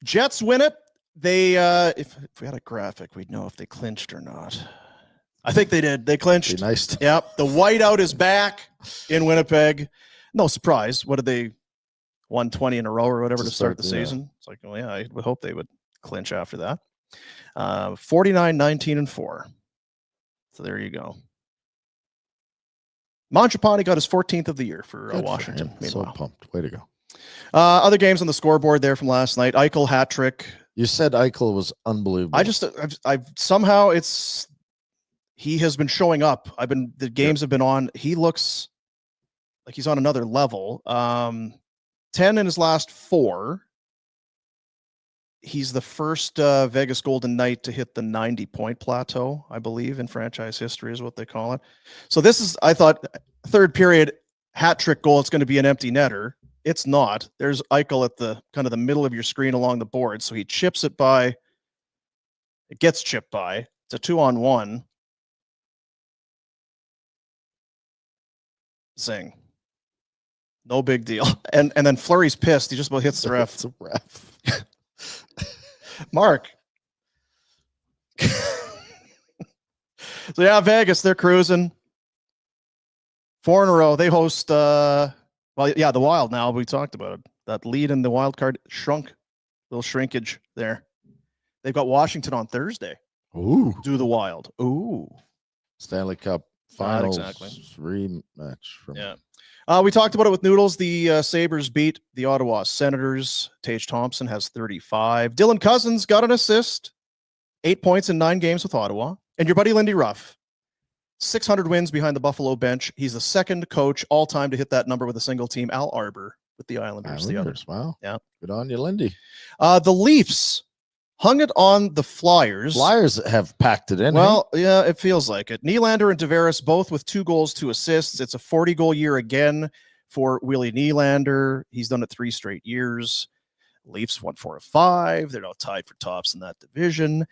Jets win it. They if we had a graphic, we'd know if they clinched or not. I think they did. They clinched. Be nice. Yep. The whiteout is back in Winnipeg. No surprise. What did they 120 in a row or whatever to start the season? It's like, well, yeah, I would hope they would clinch after that. 49-19-4. So there you go. Mangiapane got his 14th of the year for Washington. So pumped. Way to go. Other games on the scoreboard there from last night. Eichel hat trick. You said Eichel was unbelievable. I've somehow he has been showing up. The games have been on. He looks like he's on another level. 10 in his last 4. He's the first Vegas Golden Knight to hit the 90-point plateau, I believe, in franchise history is what they call it. So this is, I thought, third period hat trick goal. It's going to be an empty netter. It's not. There's Eichel at the kind of the middle of your screen along the board. So he chips it by. It gets chipped by. It's a 2-on-1. Zing. No big deal. And then Fleury's pissed. He just about hits the ref. It's a ref. Mark, So yeah, Vegas, they're cruising. 4 in a row. They host the Wild now. We talked about it. That lead in the wild card shrunk. Little shrinkage there. They've got Washington on Thursday. Ooh. Do the Wild. Ooh. Stanley Cup Finals exactly. rematch. From we talked about it with Noodles. The Sabres beat the Ottawa Senators. Tage Thompson has 35. Dylan Cousins got an assist. 8 points in 9 games with Ottawa. And your buddy Lindy Ruff. 600 wins behind the Buffalo bench. He's the second coach all time to hit that number with a single team. Al Arbor with the Islanders. The other. Wow. Yeah. Good on you, Lindy. The Leafs hung it on the Flyers. Flyers have packed it in. Well, yeah, it feels like it. Nylander and Tavares both with 2 goals, 2 assists. It's a 40-goal year again for Willie Nylander. He's done it 3 straight years. Leafs won 4 of 5. They're now tied for tops in that division.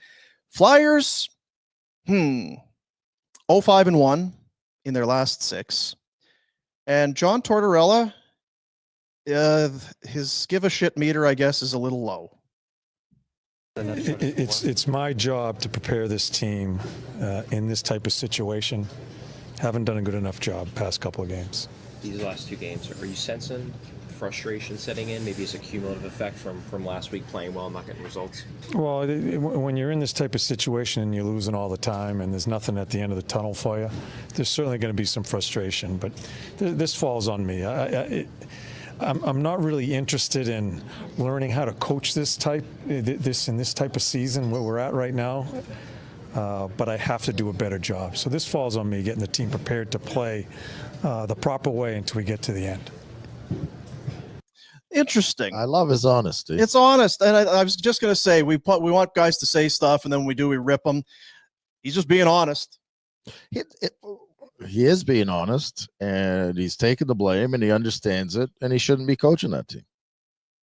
Flyers, 0-5-1 in their last 6. And John Tortorella, his give a shit meter, I guess, is a little low. It's my job to prepare this team in this type of situation. Haven't done a good enough job past couple of games. These last 2 games, are you sensing frustration setting in? Maybe it's a cumulative effect from last week playing well and not getting results? Well, when you're in this type of situation and you're losing all the time and there's nothing at the end of the tunnel for you, there's certainly going to be some frustration. But this falls on me. I'm not really interested in learning how to coach this type of season where we're at right now, but I have to do a better job. So this falls on me, getting the team prepared to play the proper way until we get to the end. Interesting. I love his honesty. It's honest, and I was just going to say we want guys to say stuff, and then when we do, we rip them. He's just being honest. He is being honest, and he's taking the blame, and he understands it, and he shouldn't be coaching that team.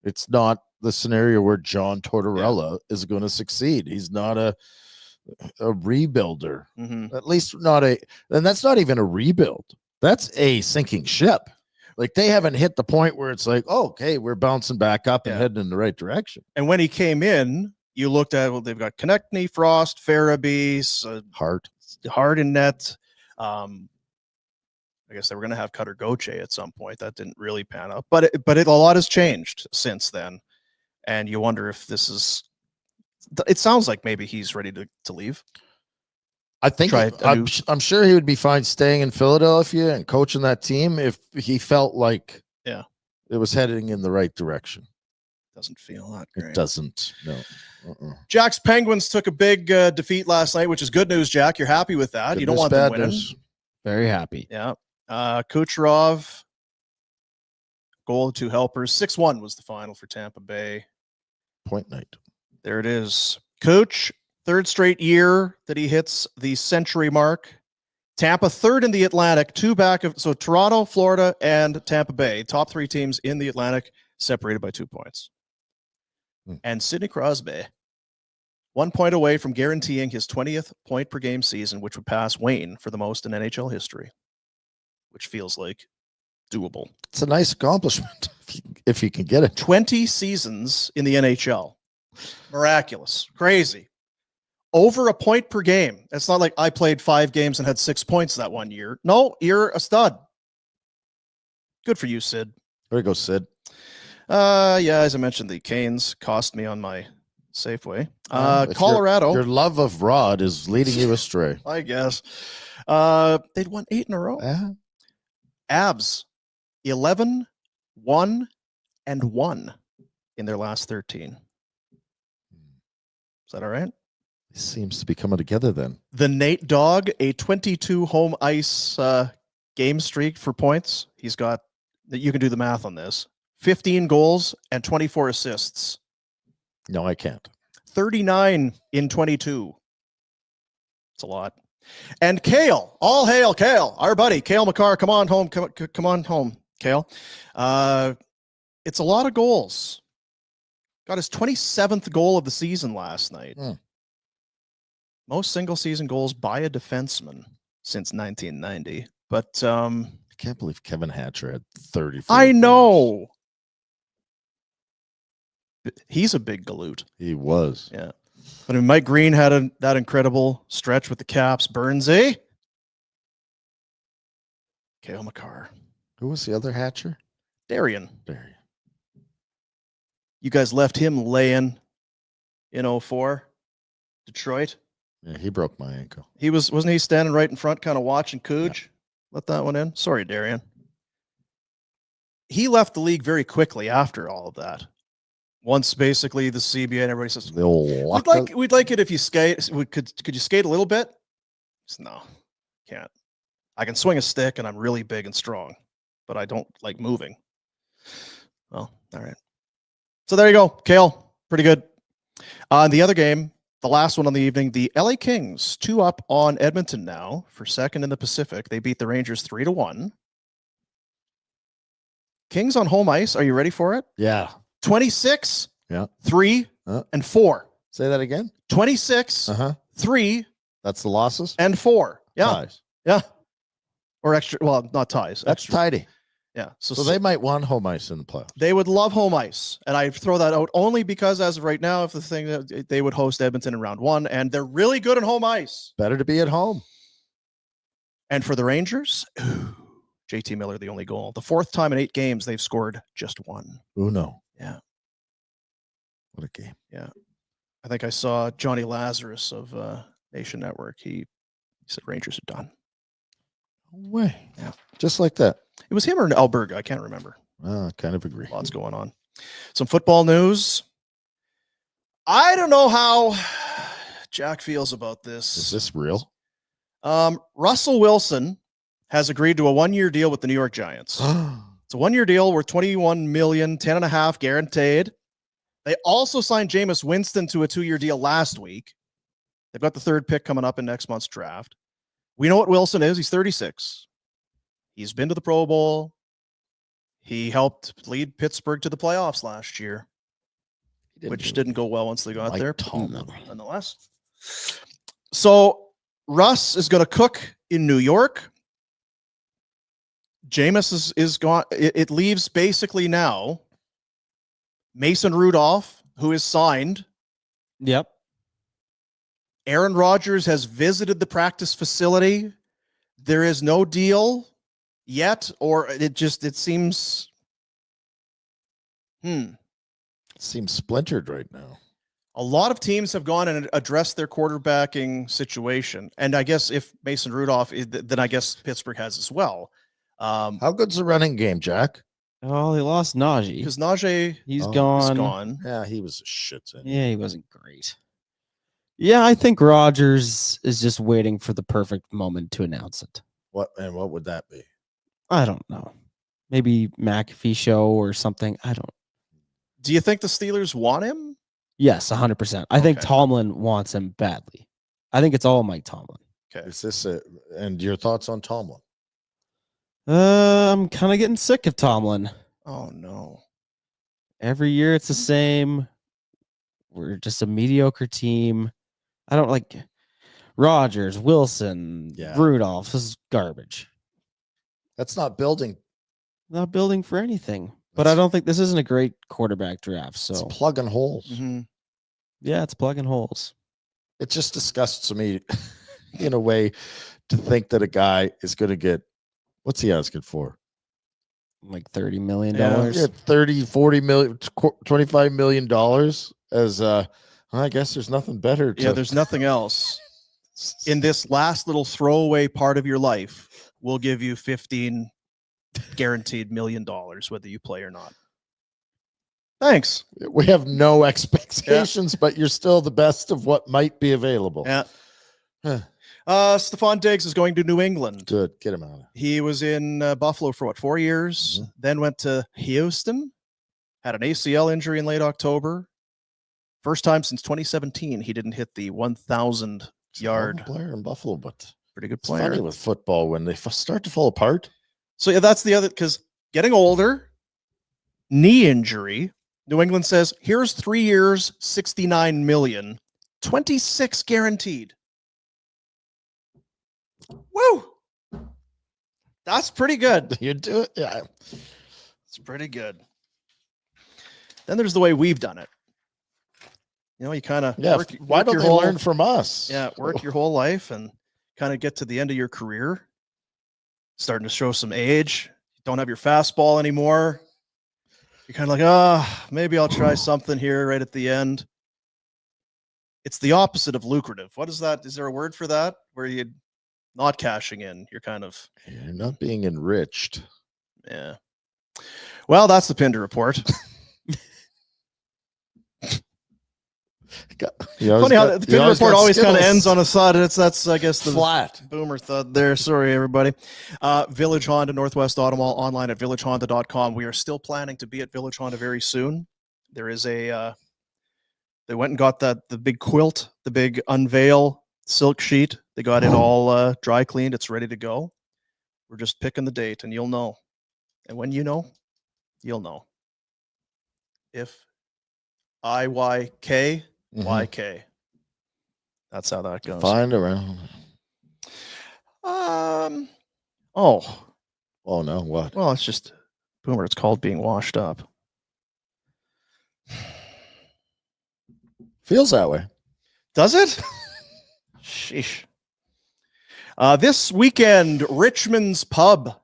It's not the scenario where John Tortorella is going to succeed. He's not a rebuilder, at least not and that's not even a rebuild. That's a sinking ship. Like, they haven't hit the point where it's like, oh, okay, we're bouncing back up and heading in the right direction. And when he came in, you looked at, well, they've got Konechny, Frost, Farabee, Hart in net. I guess they were going to have Cutter Gauthier at some point. That didn't really pan out, but a lot has changed since then. And you wonder if this is, it sounds like maybe he's ready to leave. I think I'm sure he would be fine staying in Philadelphia and coaching that team if he felt like it was heading in the right direction. Doesn't feel that great. It doesn't. No. Jack's Penguins took a big defeat last night, which is good news, Jack. You're happy with that. You don't want them winning. Very happy. Yeah. Kucherov, goal, 2 helpers. 6-1 was the final for Tampa Bay. Point night. There it is. Kuch, 3rd straight year that he hits the century mark. Tampa 3rd in the Atlantic, 2 back of, so Toronto, Florida, and Tampa Bay, top 3 teams in the Atlantic, separated by 2 points. And Sidney Crosby, 1 point away from guaranteeing his 20th point per game season, which would pass Wayne for the most in NHL history, which feels like doable. It's a nice accomplishment if you can get it. 20 seasons in the NHL. Miraculous. Crazy. Over a point per game. It's not like I played 5 games and had 6 points that one year. No, you're a stud. Good for you, Sid. There you go, Sid. Yeah, as I mentioned, the Canes cost me on my Safeway. Colorado. Your love of Rod is leading you astray. I guess. They'd won 8 in a row. Abs, 11, 1, and 1 in their last 13. Is that all right? It seems to be coming together then. The Nate Dogg, a 22 home ice game streak for points. He's got, you can do the math on this, 15 goals and 24 assists. No, I can't. 39 in 22. It's a lot. And Kale, all hail Kale, our buddy, Kale McCarr. Come on home. Come on home, Kale. It's a lot of goals. Got his 27th goal of the season last night. Most single season goals by a defenseman since 1990. But I can't believe Kevin Hatcher had 30. I know. Goals. He's a big galoot. He was. Yeah. But I mean, Mike Green had that incredible stretch with the Caps. Burnsy. Kale McCarr. Who was the other hatcher? Darian. Darian. You guys left him laying in 04, Detroit. Yeah, he broke my ankle. Wasn't he standing right in front, kind of watching Cooge? Yeah. Let that one in. Sorry, Darian. He left the league very quickly after all of that. Once basically the CBA and everybody says, we'd like it if you skate. Could you skate a little bit? Said, no, can't. I can swing a stick and I'm really big and strong, but I don't like moving. Well, all right. So there you go. Kale, pretty good. The other game, the last one on the evening, the LA Kings 2 up on Edmonton now for second in the Pacific. They beat the Rangers 3-1. Kings on home ice. Are you ready for it? Yeah. 26, yeah, 3, and 4. Say that again. 26, 3. That's the losses. And 4. Yeah. Ties. Yeah. Or extra. Well, not ties. That's extra. tidy. Yeah. So they might want home ice in the playoffs. They would love home ice. And I throw that out only because as of right now, if the thing that they would host Edmonton in round 1, and they're really good at home ice. Better to be at home. And for the Rangers, JT Miller, the only goal. The 4th time in 8 games, they've scored just 1. Uno. Yeah. What a game. Yeah. I think I saw Johnny Lazarus of Nation Network. He said Rangers are done. No way. Yeah. Just like that. It was him or Alberga. I can't remember. I kind of agree. Lots going on. Some football news. I don't know how Jack feels about this. Is this real? Russell Wilson has agreed to a 1-year deal with the New York Giants. It's a 1-year deal worth $21 million, 10.5 guaranteed. They also signed Jameis Winston to a 2-year deal last week. They've got the 3rd pick coming up in next month's draft. We know what Wilson is. He's 36. He's been to the Pro Bowl. He helped lead Pittsburgh to the playoffs last year, which didn't go well once they got there. Nonetheless. So Russ is going to cook in New York. Jameis is gone. It leaves basically now Mason Rudolph, who is signed. Yep. Aaron Rodgers has visited the practice facility. There is no deal yet, or it seems seems splintered right now. A lot of teams have gone and addressed their quarterbacking situation. And I guess if Mason Rudolph, then I guess Pittsburgh has as well. How good's the running game, Jack? Oh, they lost Najee. Because Najee, he's gone. Yeah, he was a shit. Yeah, he wasn't great. Yeah, I think Rodgers is just waiting for the perfect moment to announce it. What would that be? I don't know. Maybe McAfee show or something. I don't. Do you think the Steelers want him? Yes, 100%. I think Tomlin wants him badly. I think it's all Mike Tomlin. Okay. Is this and your thoughts on Tomlin? I'm kind of getting sick of Tomlin. Oh no. Every year it's the same. We're just a mediocre team. I don't like Rodgers, Wilson, Rudolph. This is garbage. That's not building. Not building for anything. But I don't think this isn't a great quarterback draft. So it's plugging holes. Mm-hmm. Yeah, it's plugging holes. It just disgusts me in a way to think that a guy is going to get, what's he asking for? Like $30 million. Yeah, 30, 40 million, $25 million as I guess there's nothing better. There's nothing else. In this last little throwaway part of your life, we'll give you 15 guaranteed $1 million, whether you play or not. Thanks. We have no expectations, but you're still the best of what might be available. Yeah. Stephon Diggs is going to New England. Good. Get him out. He was in Buffalo for 4 years, then went to Houston, had an ACL injury in late October. First time since 2017 he didn't hit the 1,000 yard player in Buffalo, but pretty good it's player. funny with football when they start to fall apart. So yeah, that's the other, because getting older, knee injury. New England says, here's 3 years, $69 million, 26 guaranteed. Woo! That's pretty good. You do it, yeah. It's pretty good. Then there's the way we've done it. You know, you kind of Yeah. Why don't they learn from us? Yeah, work your whole life and kind of get to the end of your career, starting to show some age. You don't have your fastball anymore. You're kind of like, maybe I'll try something here right at the end. It's the opposite of lucrative. What is that? Is there a word for that? Where you're not cashing in. You're not being enriched. Yeah. Well, that's the Pinder report. Funny how the Pinder report always kind of ends on a thud. That's I guess the flat boomer thud there. Sorry, everybody. Village Honda, Northwest Ottawa, online at villagehonda.com. We are still planning to be at Village Honda very soon. There is a they went and got the big quilt, the big unveil silk sheet. They got it all dry cleaned. It's ready to go. We're just picking the date, and you'll know. And when you know, you'll know. If IYK, YK. That's how that goes. Find around. Oh no, what? Well, it's just boomer. It's called being washed up. Feels that way. Does it? Sheesh. This weekend, Richmond's Pub.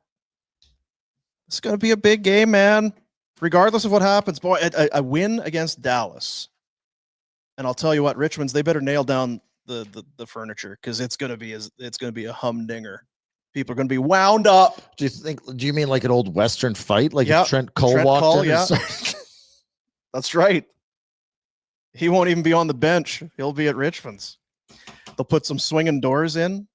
It's going to be a big game, man. Regardless of what happens, boy, a win against Dallas. And I'll tell you what, Richmond's, they better nail down the furniture because it's going to be a humdinger. People are going to be wound up. Do you mean like an old Western fight? Like if Trent Cole walked in? Yeah. That's right. He won't even be on the bench. He'll be at Richmond's. They'll put some swinging doors in.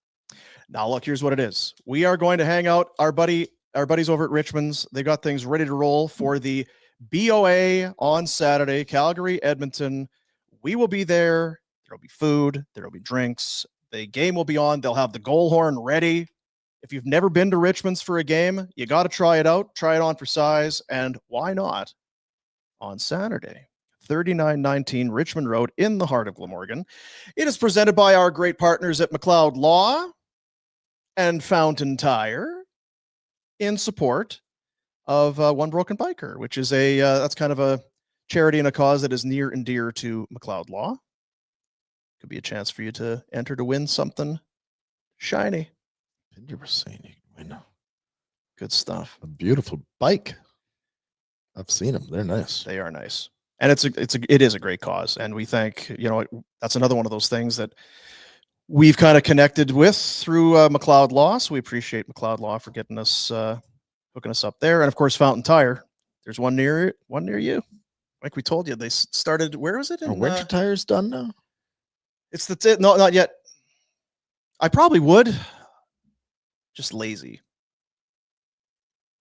Now, look, here's what it is. We are going to hang out. Our buddies over at Richmond's, they got things ready to roll for the BOA on Saturday, Calgary, Edmonton. We will be there. There'll be food. There'll be drinks. The game will be on. They'll have the goal horn ready. If you've never been to Richmond's for a game, you got to try it out. Try it on for size. And why not on Saturday? 3919 Richmond Road in the heart of Glamorgan. It is presented by our great partners at McLeod Law and Fountain Tire in support of One Broken Biker, which is that's kind of a charity and a cause that is near and dear to McLeod Law. Could be a chance for you to enter to win something shiny. You were saying you can win. Good stuff. A beautiful bike. I've seen them. They're nice. They are nice. And it is a great cause. And we thank, that's another one of those things that we've kind of connected with through McLeod Law. So we appreciate McLeod Law for getting us, hooking us up there. And of course, Fountain Tire. There's one near you. Like we told you, they started, where was it? Are winter tires done now? No, not yet. I probably would. Just lazy.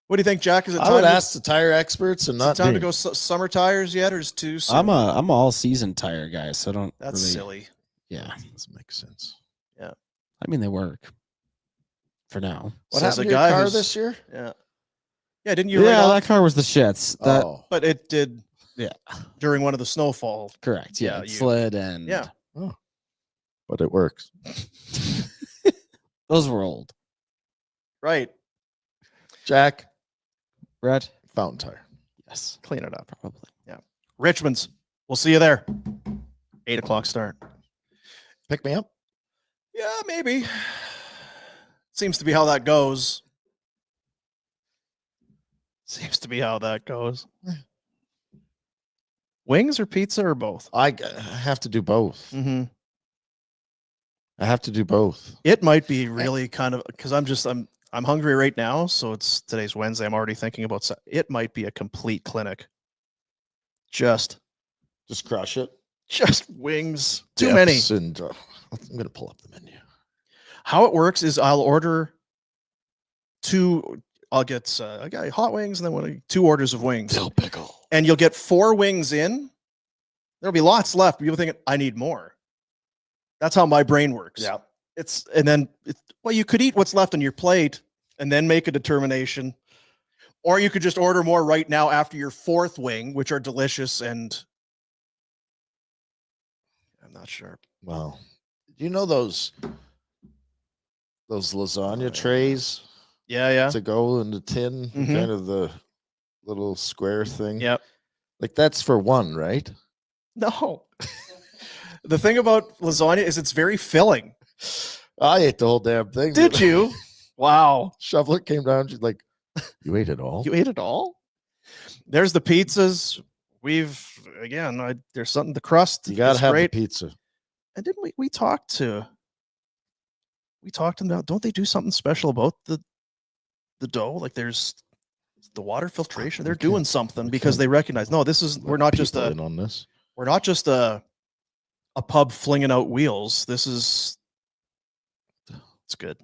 What do you think, Jack? Is it time? I would ask the tire experts and not time me. to go summer tires yet, or is it too soon? I'm all season tire guy, so don't. That's really, silly. Yeah, doesn't make sense. Yeah, I mean they work for now. What happened to your car this year? Yeah, didn't you? Yeah, that car was the shits. But it did. Yeah, during one of the snowfall. Correct. Yeah, it slid and but it works. Those were old. Right, Jack. Brett. Fountain Tire. Yes. Clean it up. Probably. Yeah. Richmond's. We'll see you there. 8:00 start. Pick me up? Yeah, maybe. Seems to be how that goes. Wings or pizza or both? I have to do both. Mm-hmm. I have to do both. It might be really kind of because I'm hungry right now, so today's Wednesday. I'm already thinking about it might be a complete clinic. Just crush it. Just wings. Too many. And I'm gonna pull up the menu. How it works is I'll order two. I'll get hot wings and then 2 orders of wings. Dill pickle. And you'll get 4 wings in. There'll be lots left. People thinking I need more. That's how my brain works. Yeah. You could eat what's left on your plate and then make a determination. Or you could just order more right now after your 4th wing, which are delicious and I'm not sure. Wow. Do you know those lasagna trays? Yeah. To go in the tin, Mm-hmm. kind of the little square thing. Yep. Like that's for one, right? No. The thing about lasagna is it's very filling. I ate the whole damn thing. Did you? Wow. Shoveler came down. She's like, "You ate it all? You ate it all?" There's the pizzas. There's something, the crust. You gotta it's have great. the pizza." And didn't we talked about, don't they do something special about the dough? Like there's the water filtration. They're doing something because they recognize, no, this is, we're not just a pub flinging out wheels. It's good.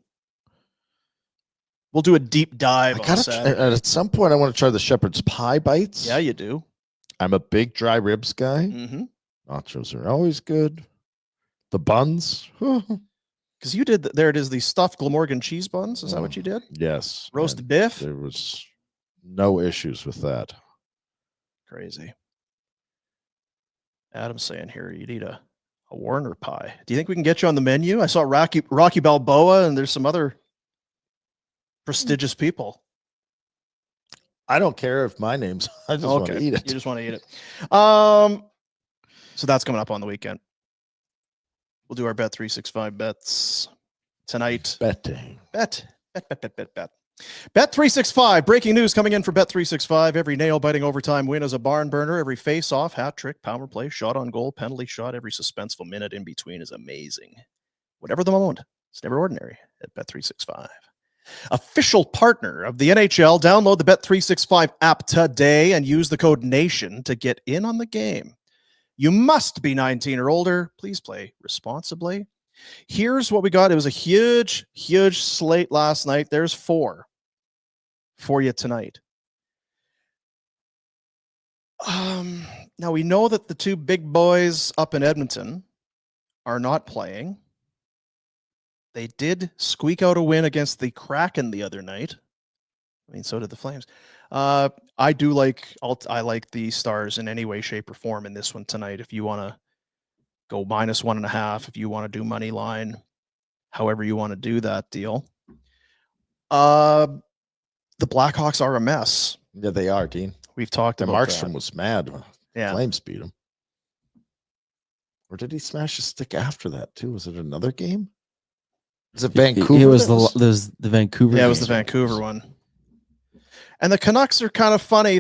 We'll do a deep dive. At some point, I want to try the shepherd's pie bites. Yeah, you do. I'm a big dry ribs guy. Mm-hmm. Nachos are always good. The buns. Because you did, there it is, the stuffed Glamorgan cheese buns. Is that what you did? Yes. Roasted beef? There was no issues with that. Crazy. Adam's saying here, you need a Warner pie. Do you think we can get you on the menu? I saw Rocky Balboa, and there's some other prestigious people. I don't care if my name's, I just want to eat it. You just want to eat it. So that's coming up on the weekend. We'll do our Bet365 bets tonight. Betting. Bet. Bet365. Breaking news coming in for Bet365. Every nail-biting overtime win is a barn burner. Every face-off, hat trick, power play, shot on goal, penalty shot, every suspenseful minute in between is amazing. Whatever the moment, it's never ordinary at Bet365. Official partner of the NHL. Download the Bet365 app today and use the code NATION to get in on the game. You must be 19 or older. Please play responsibly. Here's what we got. It was a huge slate last night. There's 4 for you tonight. Now we know that the 2 big boys up in Edmonton are not playing. They did squeak out a win against the Kraken the other night. I mean, so did the Flames. I like the Stars in any way, shape, or form in this one tonight. If you want to go -1.5, if you want to do money line, however you want to do that deal. The Blackhawks are a mess. Yeah, they are, Dean. We've talked about Markstrom was mad. Yeah. Flames beat him. Or did he smash a stick after that too? Was it another game? Was it Vancouver? It was the Vancouver. Yeah, it was the Vancouver one. And the Canucks are kind of funny.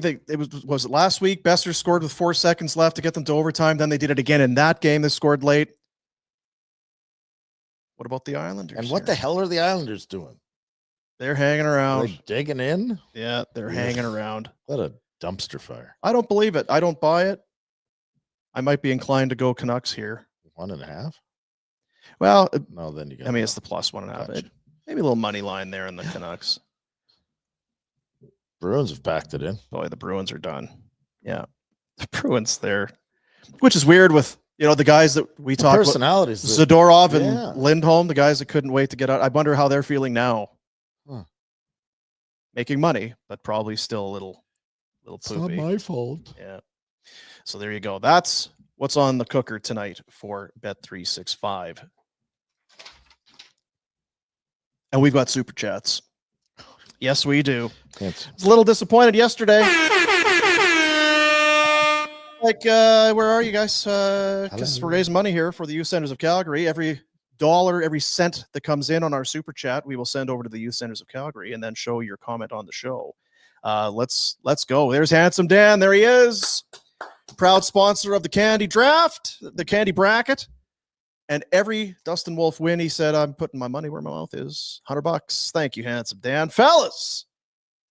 Was it last week? Besser scored with 4 seconds left to get them to overtime. Then they did it again in that game. They scored late. What about the Islanders? And what the hell are the Islanders doing? They're hanging around. Are they digging in? Yeah, they're hanging around. What a dumpster fire. I don't believe it. I don't buy it. I might be inclined to go Canucks here. 1.5? Well, no, then you got. I mean, it's the +1.5. Gotcha. Maybe a little money line there in the Canucks. Bruins have packed it in. Boy, the Bruins are done. Yeah, the Bruins there, which is weird with the guys that we talked about, personalities, Zadorov and Lindholm, the guys that couldn't wait to get out. I wonder how they're feeling now. Huh. Making money, but probably still a little poopy. It's not my fault. Yeah. So there you go. That's what's on the cooker tonight for Bet365. And we've got super chats. Yes, we do. I was a little disappointed yesterday. Where are you guys? Because we're raising money here for the Youth Centers of Calgary. Every dollar, every cent that comes in on our super chat, we will send over to the Youth Centers of Calgary and then show your comment on the show. Let's go. There's Handsome Dan. There he is. Proud sponsor of the Candy Draft, the Candy Bracket. And every Dustin Wolf win, he said, I'm putting my money where my mouth is. $100. Thank you, Handsome Dan. Fellas,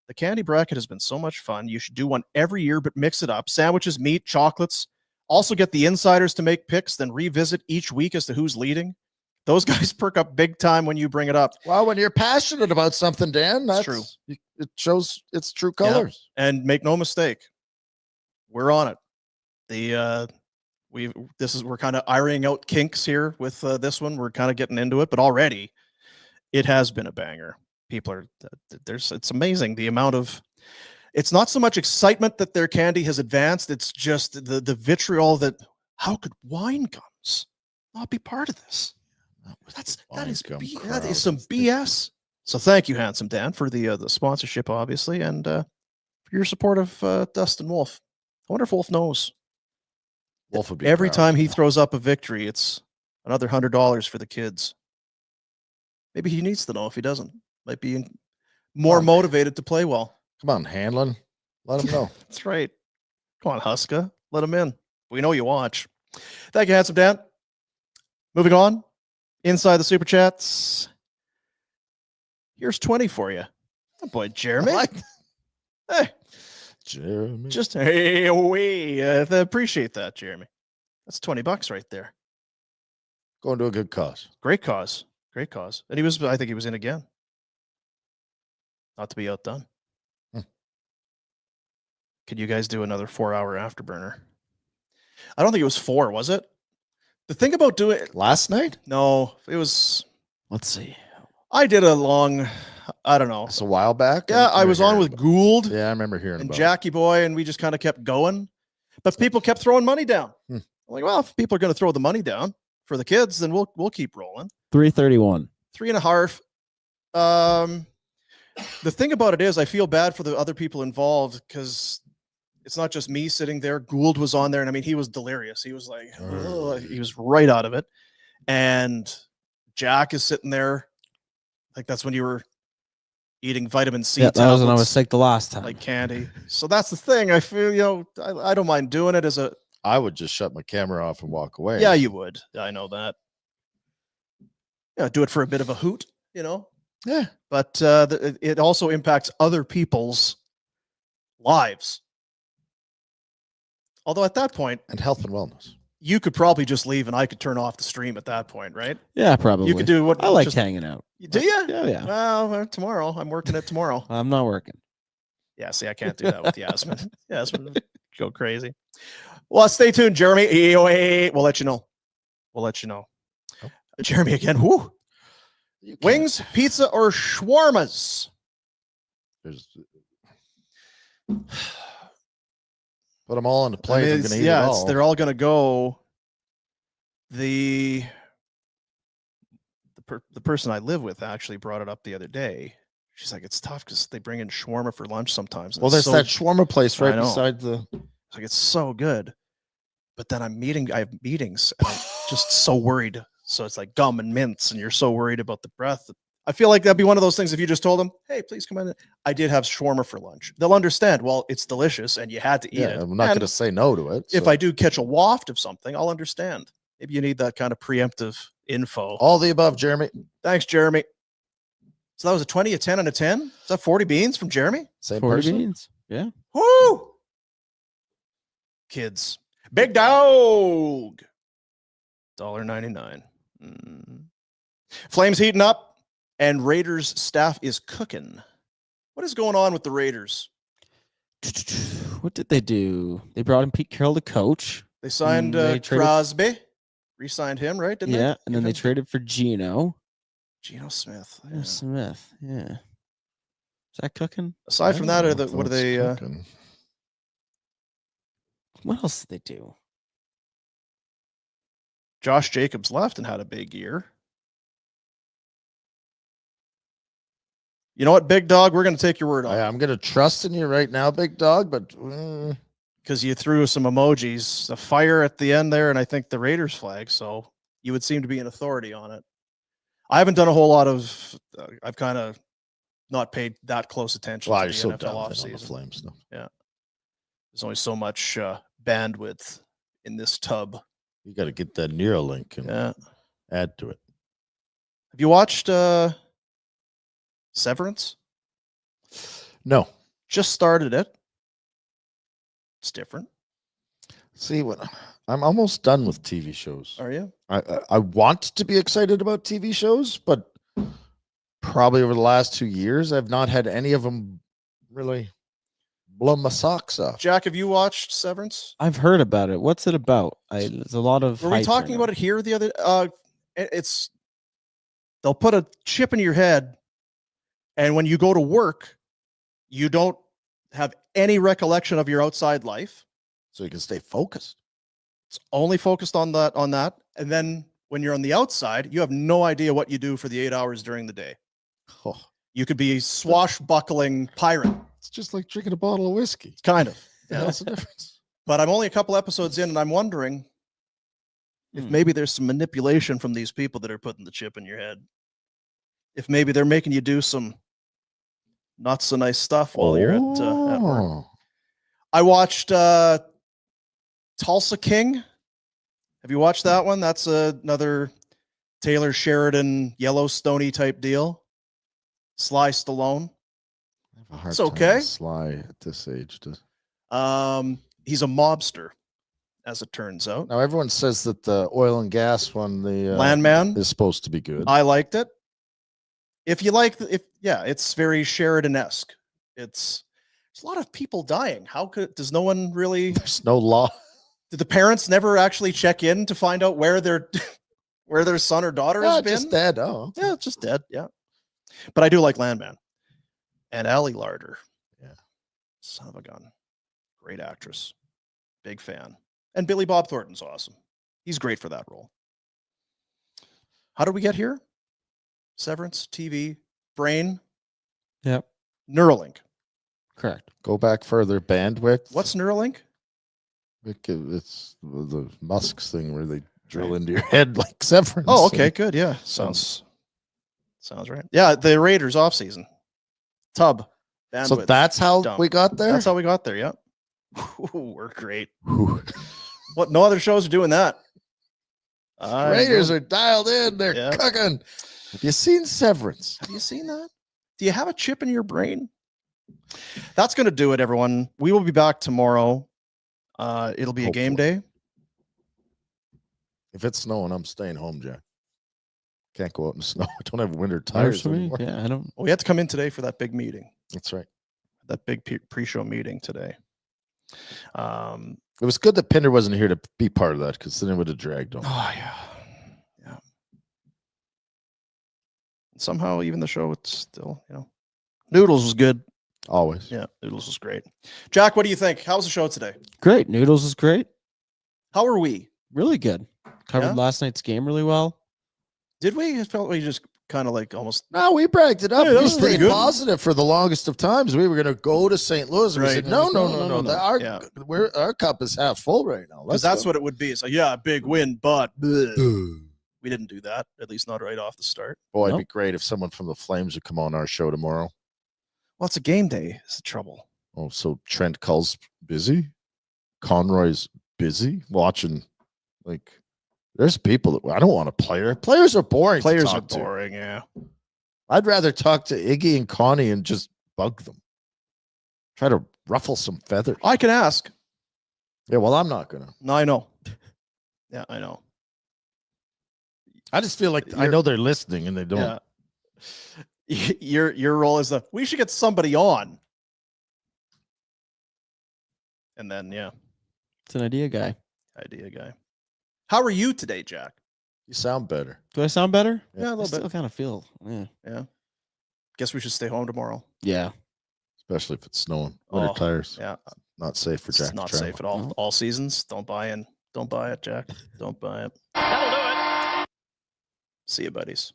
the Candy Bracket has been so much fun. You should do one every year, but mix it up. Sandwiches, meat, chocolates. Also get the insiders to make picks, then revisit each week as to who's leading. Those guys perk up big time when you bring it up. Well, when you're passionate about something, Dan, that's true. It shows its true colors. Yeah. And make no mistake, we're on it. We're kind of ironing out kinks here with this one. We're kind of getting into it, but already it has been a banger. People are it's amazing the amount of. It's not so much excitement that their candy has advanced. It's just the vitriol that how could wine gums not be part of this? That is some BS. So thank you, Handsome Dan, for the sponsorship, obviously, and for your support of Dustin Wolf. I wonder if Wolf knows. Wolf would be Every proud. time he throws up a victory, it's another $100 for the kids. Maybe he needs to know if he doesn't. Might be more motivated to play well. Come on, Hanlon. Let him know. That's right. Come on, Huska. Let him in. We know you watch. Thank you, Handsome Dan. Moving on. Inside the Super Chats. Here's 20 for you. Oh boy, Jeremy. Hey. Jeremy. Just hey away. Appreciate that, Jeremy. That's $20 right there. Going to a good cause. Great cause. Great cause. And I think he was in again. Not to be outdone. Could you guys do another 4-hour afterburner? I don't think it was 4, was it? The thing about doing it last night? No, it was. Let's see. I did a long, I don't know. It's a while back. Yeah, I was on with Gould. Yeah, I remember hearing and about Jackie Boy, and we just kind of kept going. But people kept throwing money down. I'm like, well, if people are going to throw the money down for the kids, then we'll keep rolling. 331. 3.5. The thing about it is, I feel bad for the other people involved because it's not just me sitting there. Gould was on there, and I mean, he was delirious. He was like, he was right out of it. And Jack is sitting there. I think that's when you were eating vitamin C. Yeah, that was when I was sick the last time. Like candy. So that's the thing. I feel, I don't mind doing it as a. I would just shut my camera off and walk away. Yeah, you would. I know that. Yeah, do it for a bit of a hoot, Yeah. But it also impacts other people's lives. Although at that point, and health and wellness, you could probably just leave and I could turn off the stream at that point, right? Yeah, probably. You could do what I like hanging out. Do you? Yeah. Well, tomorrow. I'm working it tomorrow. I'm not working. Yeah, see, I can't do that with Yasmin. Yasmin go crazy. Well, stay tuned, Jeremy. We'll let you know. Oh. Jeremy again. Whoo. Wings, pizza, or shawarmas? Put them all on the plate. I'm gonna eat it all. They're all going to go. The person I live with actually brought it up the other day. She's like, it's tough because they bring in shawarma for lunch sometimes. Well, there's that shawarma place right beside the. It's like, it's so good. But then I have meetings and I'm just so worried. So it's like gum and mints, and you're so worried about the breath. I feel like that'd be one of those things if you just told them, hey, please come in. I did have shawarma for lunch. They'll understand, well, it's delicious and you had to eat it. I'm not going to say no to it. If I do catch a waft of something, I'll understand. Maybe you need that kind of preemptive info. All the above, Jeremy. Thanks, Jeremy. So that was a 20, a 10, and a 10? Is that 40 beans from Jeremy? Same 40 person? beans. Yeah. Woo! Kids. Big dog. $1.99. Flames heating up, and Raiders staff is cooking. What is going on with the Raiders? What did they do? They brought in Pete Carroll to coach. They signed Crosby. Re-signed him, right? Didn't they? Yeah, and then they traded for Geno Smith. Yeah. Smith. Yeah. Is that cooking? Aside from that, what are they? What else did they do? Josh Jacobs left and had a big year. You know what, big dog? We're going to take your word on it. I'm going to trust in you right now, big dog, but because you threw some emojis, a fire at the end there, and I think the Raiders flag. So you would seem to be an authority on it. I haven't done a whole lot of. I've kind of not paid that close attention to the so NFL offseason. The Flames stuff. Yeah, there's only so much bandwidth in this tub. You got to get that Neuralink and add to it. Have you watched Severance? No. Just started it. It's different. See, I'm almost done with TV shows. Are you? I want to be excited about TV shows, but probably over the last 2 years, I've not had any of them really blow my socks off. Jack, have you watched Severance? I've heard about it. What's it about? There's a lot of. Were we talking about it here the other? It's they'll put a chip in your head, and when you go to work, you don't have any recollection of your outside life, so you can stay focused. It's only focused on that. And then when you're on the outside, you have no idea what you do for the 8 hours during the day. Oh. You could be a swashbuckling pirate. It's just like drinking a bottle of whiskey. Kind of. Yeah, that's the difference. But I'm only a couple episodes in, and I'm wondering if maybe there's some manipulation from these people that are putting the chip in your head. If maybe they're making you do some not so nice stuff while you're at work. I watched Tulsa King. Have you watched that one? That's another Taylor Sheridan Yellowstone type deal. Sly Stallone. It's okay. Sly at this age. He's a mobster, as it turns out. Now everyone says that the oil and gas one, the Landman, is supposed to be good. I liked it. If you like, it's very Sheridan-esque. There's a lot of people dying. Does no one really? There's no law. Did the parents never actually check in to find out where their son or daughter has been? Just dead. Oh, yeah, just dead. Yeah, but I do like Landman and Allie Larder. Yeah, son of a gun, great actress, big fan. And Billy Bob Thornton's awesome. He's great for that role. How did we get here? Severance, TV, Brain. Yep. Neuralink. Correct. Go back further. Bandwidth. What's Neuralink? It's the Musk's thing where they drill into your head like Severance. Oh, okay, good. Yeah, sounds right. Yeah, the Raiders off season. Tub. Bandwidth. So that's how Dump. we got there. That's how we got there. Yeah. We're great. What? No other shows are doing that. Raiders are dialed in. They're cooking. Have you seen Severance? Have you seen that? Do you have a chip in your brain? That's going to do it, everyone. We will be back tomorrow. It'll be a game day. If it's snowing, I'm staying home, Jack. Can't go out in the snow. I don't have winter tires anymore. Yeah, I don't. Well, we had to come in today for that big meeting. That's right. That big pre-show meeting today. It was good that Pinder wasn't here to be part of that because then it would have dragged on. Oh yeah. Somehow, even the show, it's still, Noodles was good. Always. Yeah, Noodles was great. Jack, what do you think? How was the show today? Great. Noodles is great. How are we? Really good. Covered last night's game really well. Did we? It felt like just kind of like almost. No, we bragged it up. Yeah, that we was pretty stayed good. positive for the longest of times. We were going to go to St. Louis. And we said, no. Our cup is half full right now. Because that's what it would be. It's like, yeah, big win, but we didn't do that. At least not right off the start. Boy, it'd be great if someone from the Flames would come on our show tomorrow. Well, it's a game day. It's the trouble. Oh, so Trent Cull's busy? Conroy's busy watching, like, there's people that I don't want to play. Players are boring. Players are boring, yeah. I'd rather talk to Iggy and Connie and just bug them. Try to ruffle some feathers. I can ask. Yeah, well, I'm not going to. No, I know. Yeah, I know. I just feel like I know they're listening and they don't. Yeah. Your role is we should get somebody on. And then, it's an idea guy. How are you today, Jack? You sound better. Do I sound better? Yeah, a little I still bit. kind of feel. Yeah. Guess we should stay home tomorrow. Yeah. Especially if it's snowing. Winter tires. Yeah. Not safe for Jack. It's not safe at all. All seasons. Don't buy it, Jack. Don't buy it. That'll do it. See you, buddies.